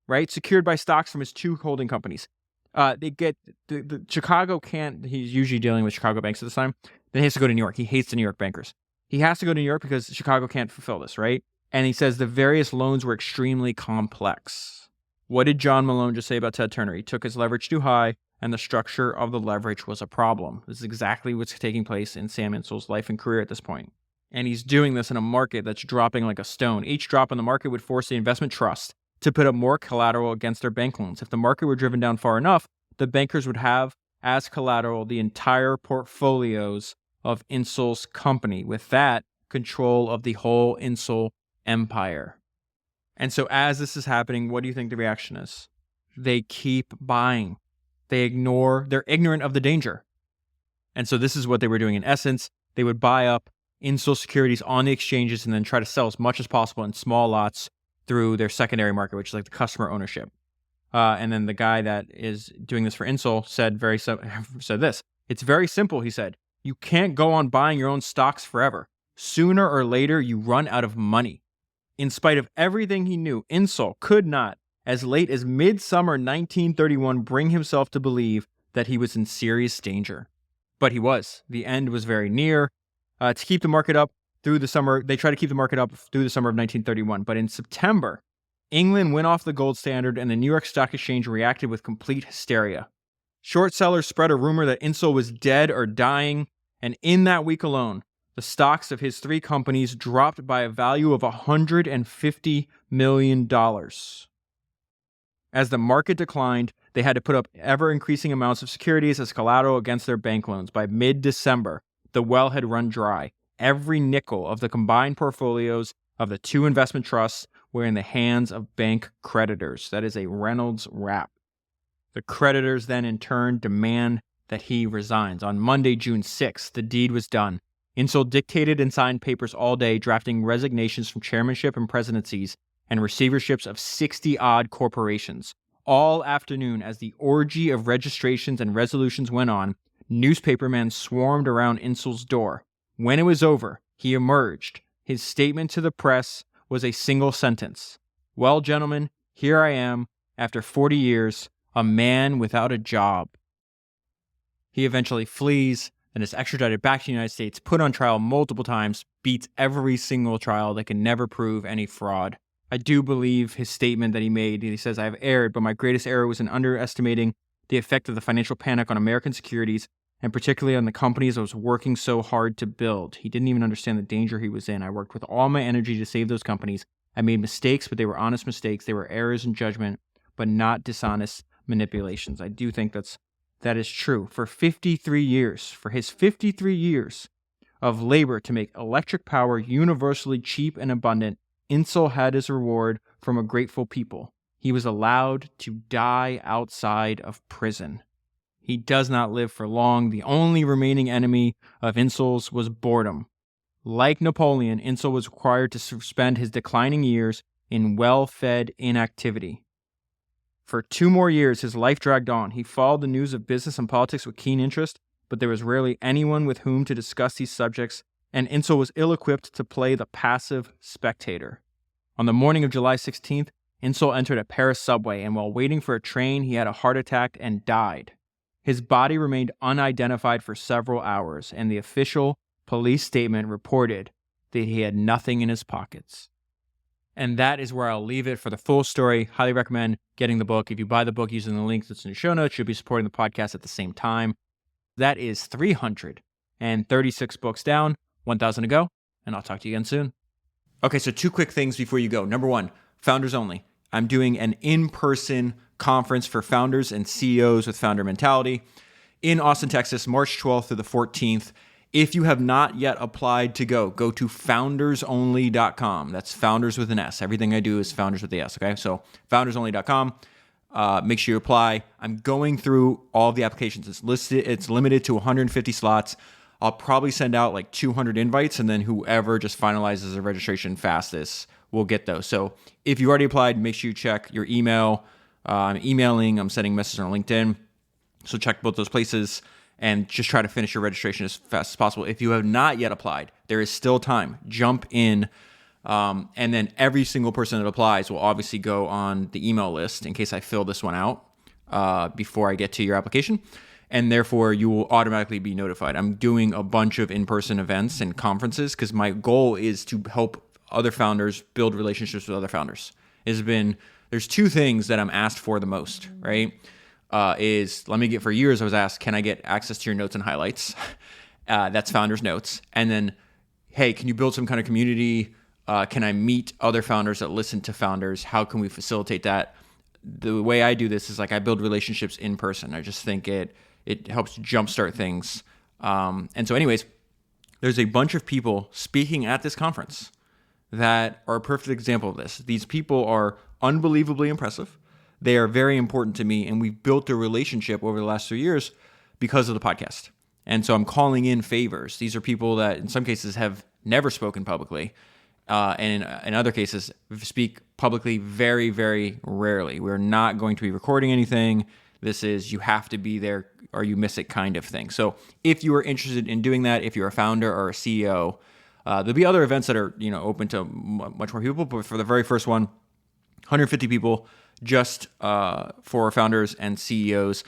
right, secured by stocks from his 2 holding companies. They get the Chicago can't. He's usually dealing with Chicago banks at this time. Then he has to go to New York. He hates the New York bankers. He has to go to New York because Chicago can't fulfill this, right? And he says the various loans were extremely complex. What did John Malone just say about Ted Turner? He took his leverage too high, and the structure of the leverage was a problem. This is exactly what's taking place in Sam Insull's life and career at this point. And he's doing this in a market that's dropping like a stone. Each drop in the market would force the investment trust to put up more collateral against their bank loans. If the market were driven down far enough, the bankers would have as collateral the entire portfolios of Insull's company. With that, control of the whole Insull empire. And so as this is happening, what do you think the reaction is? They keep buying. They're ignorant of the danger. And so this is what they were doing. In essence, they would buy up Insull securities on the exchanges and then try to sell as much as possible in small lots through their secondary market, which is like the customer ownership. And then the guy that is doing this for Insull said this. It's very simple, he said. You can't go on buying your own stocks forever. Sooner or later, you run out of money. In spite of everything he knew, Insull could not, as late as midsummer 1931, bring himself to believe that he was in serious danger. But he was. The end was very near. To keep the market up through the summer, they tried to keep the market up through the summer of 1931. But in September, England went off the gold standard and the New York Stock Exchange reacted with complete hysteria. Short sellers spread a rumor that Insull was dead or dying, and in that week alone, the stocks of his 3 companies dropped by a value of $150 million. As the market declined, they had to put up ever-increasing amounts of securities as collateral against their bank loans. By mid-December, the well had run dry. Every nickel of the combined portfolios of the 2 investment trusts were in the hands of bank creditors. That is a Reynolds Wrap. The creditors then in turn demand that he resigns. On Monday, June 6th, the deed was done. Insull dictated and signed papers all day, drafting resignations from chairmanship and presidencies and receiverships of 60-odd corporations. All afternoon, as the orgy of registrations and resolutions went on, newspapermen swarmed around Insull's door. When it was over, he emerged. His statement to the press was a single sentence. Well, gentlemen, here I am, after 40 years, a man without a job. He eventually flees and is extradited back to the United States, put on trial multiple times, beats every single trial that can never prove any fraud. I do believe his statement that he made. He says, I have erred, but my greatest error was in underestimating the effect of the financial panic on American securities. and particularly on the companies I was working so hard to build. He didn't even understand the danger he was in. I worked with all my energy to save those companies. I made mistakes, but they were honest mistakes. They were errors in judgment, but not dishonest manipulations. I do think that is true. For 53 years, for his 53 years of labor to make electric power universally cheap and abundant, Insull had his reward from a grateful people. He was allowed to die outside of prison. He does not live for long. The only remaining enemy of Insull's was boredom. Like Napoleon, Insull was required to spend his declining years in well-fed inactivity. For 2 more years, his life dragged on. He followed the news of business and politics with keen interest, but there was rarely anyone with whom to discuss these subjects, and Insull was ill-equipped to play the passive spectator. On the morning of July 16th, Insull entered a Paris subway, and while waiting for a train, he had a heart attack and died. His body remained unidentified for several hours, and the official police statement reported that he had nothing in his pockets. And that is where I'll leave it for the full story. Highly recommend getting the book. If you buy the book using the link that's in the show notes, you'll be supporting the podcast at the same time. That is 336 books down, 1,000 to go, and I'll talk to you again soon. Okay, so 2 quick things before you go. Number 1, founders only. I'm doing an in-person conference for founders and CEOs with founder mentality in Austin, Texas, March 12th through the 14th. If you have not yet applied to go to foundersonly.com. That's founders with an S. Everything I do is founders with the S, okay? So foundersonly.com. Make sure you apply. I'm going through all of the applications. It's limited to 150 slots. I'll probably send out like 200 invites, and then whoever just finalizes the registration fastest will get those. So if you already applied, make sure you check your email. I'm emailing, I'm sending messages on LinkedIn. So check both those places and just try to finish your registration as fast as possible. If you have not yet applied, there is still time. Jump in. And then every single person that applies will obviously go on the email list in case I fill this one out before I get to your application. And therefore, you will automatically be notified. I'm doing a bunch of in-person events and conferences because my goal is to help other founders build relationships with other founders. There's 2 things that I'm asked for the most, right? For years I was asked, can I get access to your notes and highlights? That's Founders Notes. And then, hey, can you build some kind of community? Can I meet other founders that listen to founders? How can we facilitate that? The way I do this is like I build relationships in person. I just think it helps jumpstart things. And so anyways, there's a bunch of people speaking at this conference that are a perfect example of this. These people are unbelievably impressive. They are very important to me, and we've built a relationship over the last 3 years because of the podcast. And so I'm calling in favors. These are people that in some cases have never spoken publicly, and in other cases speak publicly very, very rarely. We're not going to be recording anything. This is you have to be there or you miss it kind of thing. So if you are interested in doing that, if you're a founder or a CEO, there'll be other events that are open to much more people. But for the very first one, 150 people just for founders and CEOs.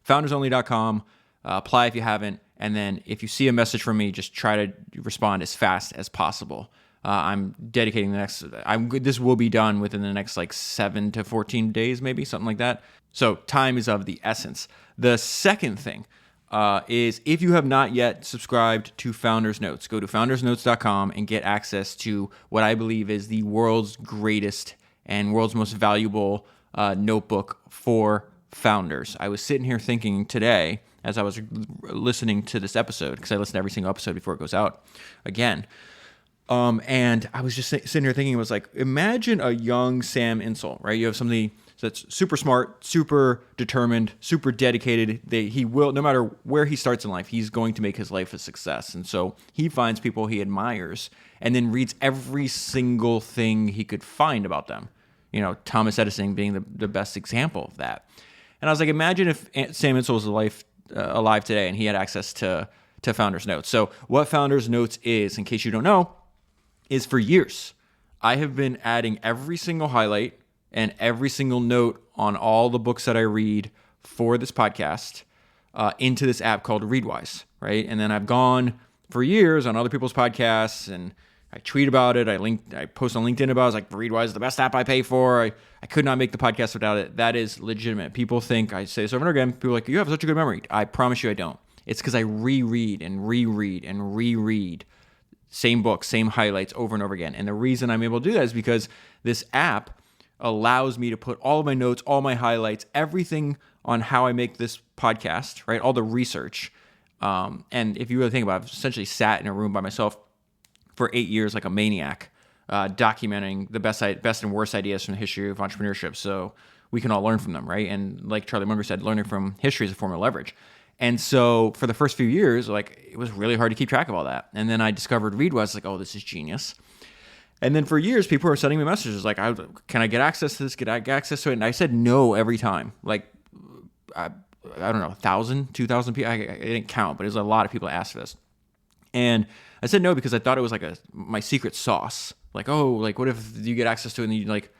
Foundersonly.com. Apply if you haven't. And then if you see a message from me, just try to respond as fast as possible. I'm dedicating this will be done within the next 7 to 14 days, maybe something like that. So time is of the essence. The second thing is if you have not yet subscribed to Founders Notes, go to foundersnotes.com and get access to what I believe is the world's greatest and world's most valuable notebook for founders. I was sitting here thinking today as I was listening to this episode, because I listen to every single episode before it goes out again. And I was just sitting here thinking, it was like, imagine a young Sam Insull, right? You have somebody that's super smart, super determined, super dedicated. He will, no matter where he starts in life, he's going to make his life a success. And so he finds people he admires and then reads every single thing he could find about them. Thomas Edison being the best example of that. And I was like, imagine if Sam Insull was alive today and he had access to Founders Notes. So what Founders Notes is, in case you don't know, is for years, I have been adding every single highlight and every single note on all the books that I read for this podcast into this app called Readwise, right? And then I've gone for years on other people's podcasts and I tweet about it. I post on LinkedIn about it. I was like, Readwise is the best app I pay for. I could not make the podcast without it. That is legitimate. People think, I say this over and over again, people are like, you have such a good memory. I promise you I don't. It's because I reread and reread and reread same book, same highlights over and over again. And the reason I'm able to do that is because this app allows me to put all of my notes, all my highlights, everything on how I make this podcast, right? All the research. And if you really think about it, I've essentially sat in a room by myself for 8 years like a maniac, documenting the best and worst ideas from the history of entrepreneurship so we can all learn from them, right? And like Charlie Munger said, learning from history is a form of leverage. And so for the first few years, like it was really hard to keep track of all that. And then I discovered Readwise, like, oh, this is genius. And then for years, people were sending me messages like, can I get access to this? Can I get access to it? And I said no every time. Like, I don't know, 1,000, 2,000 people. I didn't count, but it was a lot of people that asked for this. And I said no because I thought it was like my secret sauce. Like, oh, like what if you get access to it and you like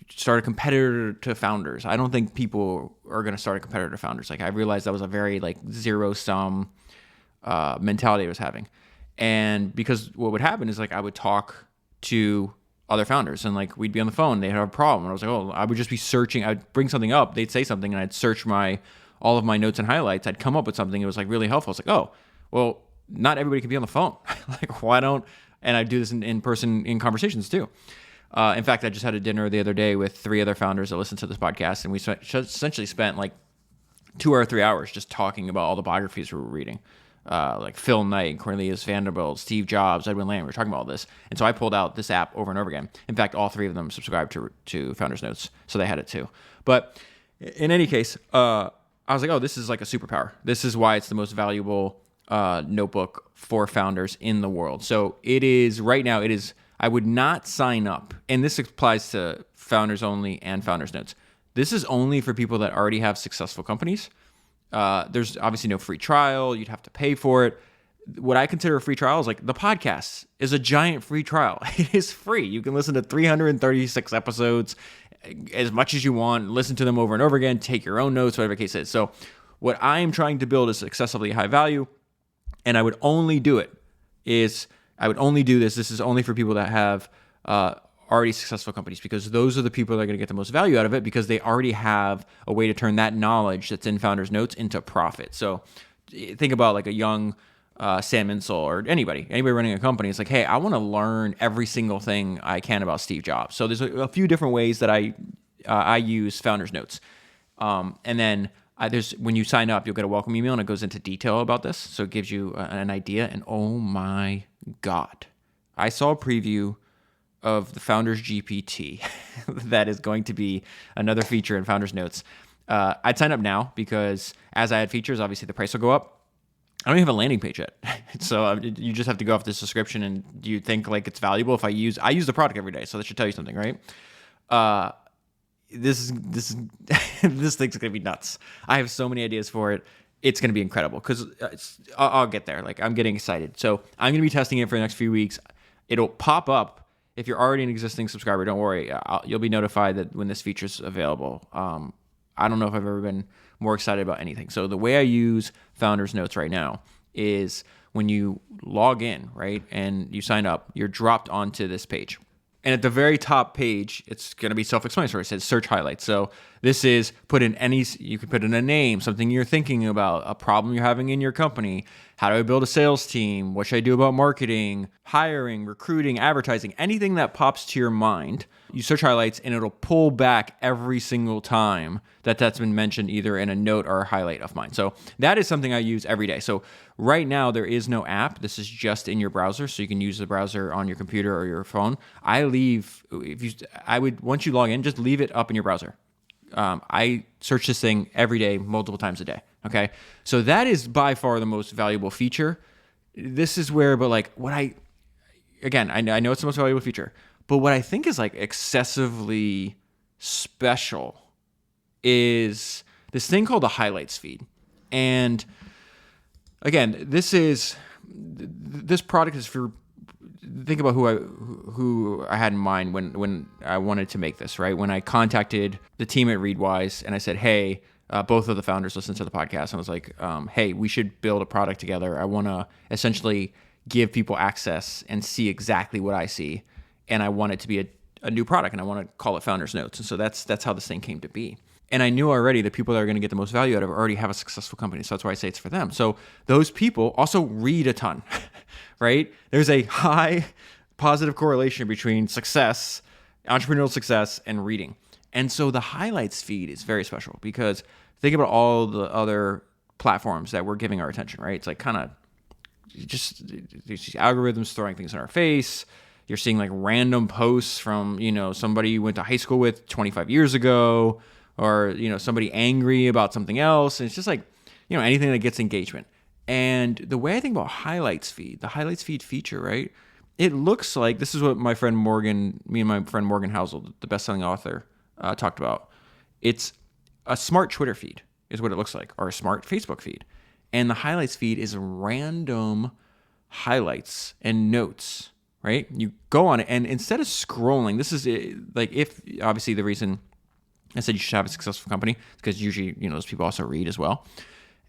start a competitor to founders? I don't think people are going to start a competitor to founders. Like I realized that was a very like zero sum mentality I was having. And because what would happen is like I would talk to other founders and like we'd be on the phone, they'd have a problem. And I was like, oh, I would just be searching. I'd bring something up, they'd say something and I'd search all of my notes and highlights. I'd come up with something. It was like really helpful. I was like, oh, well, not everybody can be on the phone. Like why don't, and I do this in person in conversations too. In fact, I just had a dinner the other day with 3 other founders that listen to this podcast. And we essentially spent like 2 or 3 hours just talking about all the biographies we were reading. Like Phil Knight, Cornelius Vanderbilt, Steve Jobs, Edwin Land. We were talking about all this. And so I pulled out this app over and over again. In fact, all 3 of them subscribed to Founders Notes. So they had it too. But in any case, I was like, oh, this is like a superpower. This is why it's the most valuable notebook for founders in the world. So it is, right now, I would not sign up. And this applies to Founders Only and Founders Notes. This is only for people that already have successful companies. There's obviously no free trial. You'd have to pay for it. What I consider a free trial is like the podcast is a giant free trial. It is free. You can listen to 336 episodes as much as you want, listen to them over and over again, take your own notes, whatever the case is. So what I am trying to build is excessively high value, and I would only do this. This is only for people that have already successful companies, because those are the people that are going to get the most value out of it because they already have a way to turn that knowledge that's in Founders Notes into profit. So think about like a young Sam Insull or anybody running a company. It's like, hey, I want to learn every single thing I can about Steve Jobs. So there's a few different ways that I use Founders Notes. And then when you sign up, you'll get a welcome email and it goes into detail about this. So it gives you an idea. And oh my God, I saw a preview of the Founders GPT that is going to be another feature in Founders Notes. I'd sign up now because as I add features, obviously the price will go up. I don't even have a landing page yet. So you just have to go off this subscription, and do you think like it's valuable if I use the product every day? So that should tell you something, right? This thing's going to be nuts. I have so many ideas for it. It's going to be incredible because I'll get there. Like I'm getting excited. So I'm going to be testing it for the next few weeks. It'll pop up. If you're already an existing subscriber, don't worry. You'll be notified that when this feature's available. I don't know if I've ever been more excited about anything. So the way I use Founders Notes right now is when you log in, right, and you sign up, you're dropped onto this page. And at the very top page, it's going to be self-explanatory. It says search highlights. So this is you can put in a name, something you're thinking about, a problem you're having in your company. How do I build a sales team? What should I do about marketing, hiring, recruiting, advertising, anything that pops to your mind. You search highlights and it'll pull back every single time that's been mentioned either in a note or a highlight of mine. So that is something I use every day. So right now there is no app. This is just in your browser. So you can use the browser on your computer or your phone. Once you log in, just leave it up in your browser. I search this thing every day, multiple times a day. Okay. So that is by far the most valuable feature. This is where, I know it's the most valuable feature, but what I think is like excessively special is this thing called the highlights feed. And again, this product is for, think about who I had in mind when I wanted to make this, right? When I contacted the team at Readwise and I said, hey, both of the founders listened to the podcast, and I was like, hey, we should build a product together. I want to essentially give people access and see exactly what I see. And I want it to be a new product, and I want to call it Founders Notes. And so that's how this thing came to be. And I knew already the people that are going to get the most value out of it already have a successful company. So that's why I say it's for them. So those people also read a ton, right? There's a high positive correlation between success, entrepreneurial success, and reading. And so the highlights feed is very special because think about all the other platforms that we're giving our attention, right? It's like kind of just these algorithms throwing things in our face. You're seeing like random posts from, somebody you went to high school with 25 years ago, or, somebody angry about something else. And it's just like, anything that gets engagement. And the way I think about the highlights feed feature, right? It looks like, this is what me and my friend Morgan Housel, the best-selling author, talked about. It's a smart Twitter feed is what it looks like, or a smart Facebook feed. And the highlights feed is random highlights and notes, right? You go on it, and instead of scrolling, this is like, if obviously the reason I said you should have a successful company because usually, those people also read as well.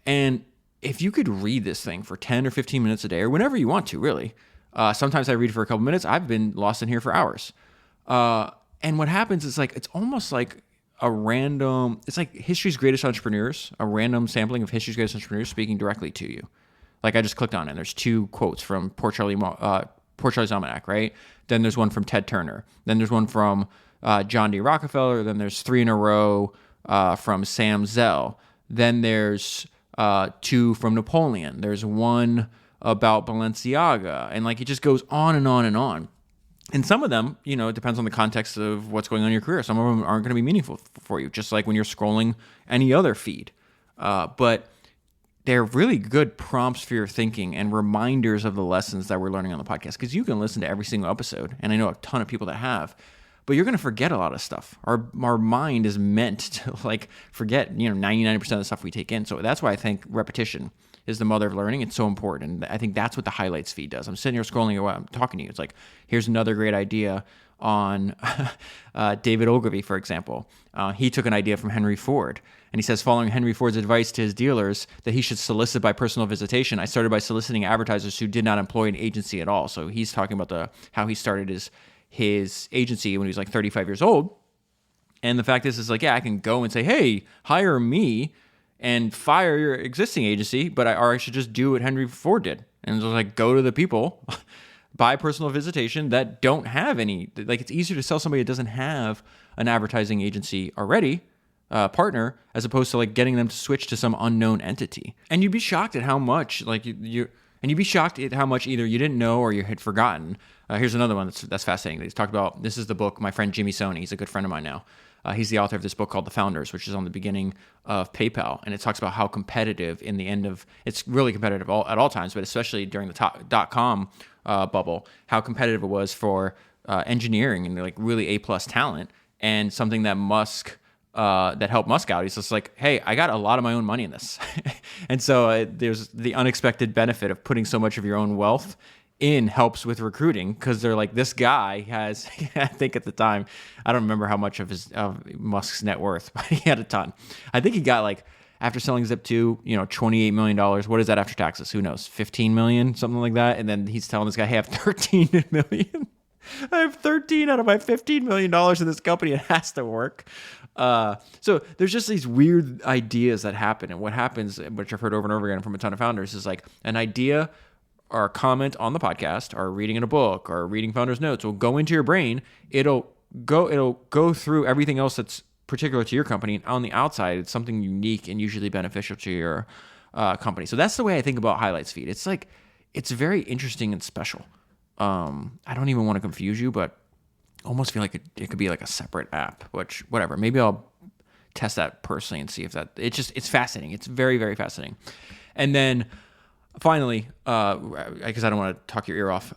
And if you could read this thing for 10 or 15 minutes a day, or whenever you want to, really. Sometimes I read for a couple minutes. I've been lost in here for hours. And what happens is like, it's almost like it's like History's Greatest Entrepreneurs, a random sampling of History's Greatest Entrepreneurs speaking directly to you. Like I just clicked on it, and there's 2 quotes from Poor Charlie's Almanac, right? Then there's one from Ted Turner. Then there's one from John D. Rockefeller. Then there's 3 in a row from Sam Zell. Then there's 2 from Napoleon. There's 1 about Balenciaga. And like it just goes on and on and on. And some of them, it depends on the context of what's going on in your career. Some of them aren't going to be meaningful for you, just like when you're scrolling any other feed. But they're really good prompts for your thinking and reminders of the lessons that we're learning on the podcast. Because you can listen to every single episode, and I know a ton of people that have, but you're going to forget a lot of stuff. Our mind is meant to like forget, 99% of the stuff we take in. So that's why I think repetition is the mother of learning. It's so important. And I think that's what the highlights feed does. I'm sitting here scrolling while I'm talking to you. It's like, here's another great idea on David Ogilvy, for example. He took an idea from Henry Ford. And he says, following Henry Ford's advice to his dealers that he should solicit by personal visitation, I started by soliciting advertisers who did not employ an agency at all. So he's talking about how he started his agency when he was like 35 years old. And the fact is like, yeah, I can go and say, hey, hire me and fire your existing agency, or I should just do what Henry Ford did. And just like go to the people by personal visitation that don't have any, like it's easier to sell somebody that doesn't have an advertising agency already, partner, as opposed to like getting them to switch to some unknown entity. And you'd be shocked at how much you'd be shocked at how much either you didn't know or you had forgotten. Here's another one that's fascinating. He's talked about, this is the book, my friend Jimmy Soni, he's a good friend of mine now. He's the author of this book called The Founders, which is on the beginning of PayPal. And it talks about how competitive in the end of, it's really competitive at all times, but especially during the .com bubble, how competitive it was for engineering and like really A+ talent, and something that that helped Musk out. He's just like, hey, I got a lot of my own money in this. And so there's the unexpected benefit of putting so much of your own wealth in helps with recruiting, because they're like, this guy has, I think at the time, I don't remember how much of Musk's net worth, but he had a ton. I think he got like, after selling Zip2, $28 million. What is that after taxes? Who knows? 15 million, something like that. And then he's telling this guy, hey, I have 13 million. I have 13 out of my $15 million in this company. It has to work. So there's just these weird ideas that happen. And what happens, which I've heard over and over again from a ton of founders, is like an idea or a comment on the podcast or reading in a book or reading founders' notes will go into your brain. It'll go through everything else that's particular to your company. And on the outside, it's something unique and usually beneficial to your company. So that's the way I think about highlights feed. It's like, it's very interesting and special. I don't even want to confuse you, but almost feel like it could be like a separate app, which whatever. Maybe I'll test that personally and see if it's fascinating. It's very, very fascinating. And then finally, because I don't want to talk your ear off,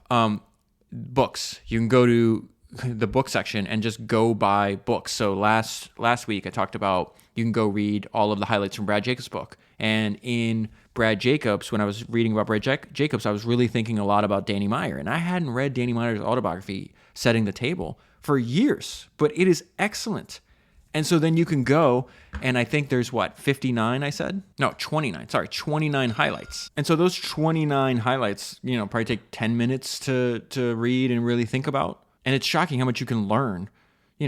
books. You can go to the book section and just go buy books. So last week I talked about you can go read all of the highlights from Brad Jacobs' book. And in Brad Jacobs, when I was reading about Brad Jacobs, I was really thinking a lot about Danny Meyer. And I hadn't read Danny Meyer's autobiography, Setting the Table, for years, but it is excellent. And so then you can go, and I think there's 59, I said? No, 29. Sorry, 29 highlights. And so those 29 highlights, probably take 10 minutes to read and really think about. And it's shocking how much you can learn,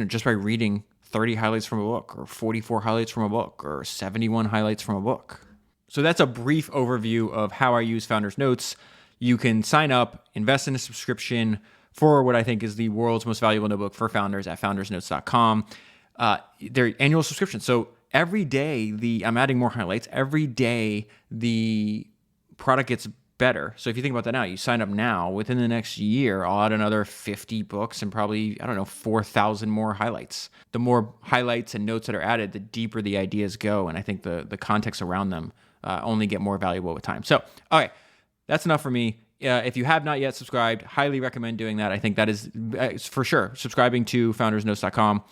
just by reading 30 highlights from a book, or 44 highlights from a book, or 71 highlights from a book. So that's a brief overview of how I use Founders Notes. You can sign up, invest in a subscription for what I think is the world's most valuable notebook for founders at foundersnotes.com. Their annual subscription. So every day, I'm adding more highlights. Every day, the product gets better. So if you think about that now, you sign up now, within the next year, I'll add another 50 books and probably, 4,000 more highlights. The more highlights and notes that are added, the deeper the ideas go. And I think the context around them only get more valuable with time. So, okay, that's enough for me. If you have not yet subscribed, highly recommend doing that. I think that is for sure. Subscribing to foundersnotes.com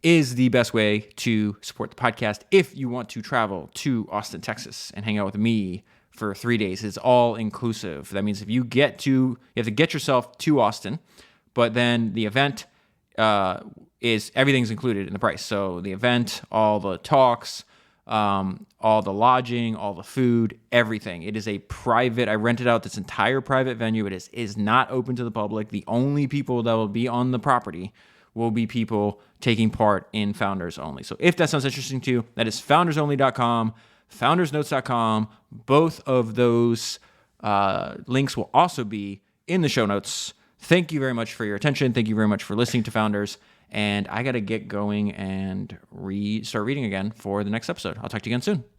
is the best way to support the podcast. If you want to travel to Austin, Texas and hang out with me for 3 days, it's all inclusive. That means you have to get yourself to Austin, but then the event everything's included in the price. So the event, all the talks, all the lodging, all the food, everything. It is a private, I rented out this entire private venue. It is not open to the public. The only people that will be on the property will be people taking part in Founders Only. So if that sounds interesting to you, that is foundersonly.com, foundersnotes.com. Both of those links will also be in the show notes. Thank you very much for your attention. Thank you very much for listening to Founders. And I got to get going and start reading again for the next episode. I'll talk to you again soon.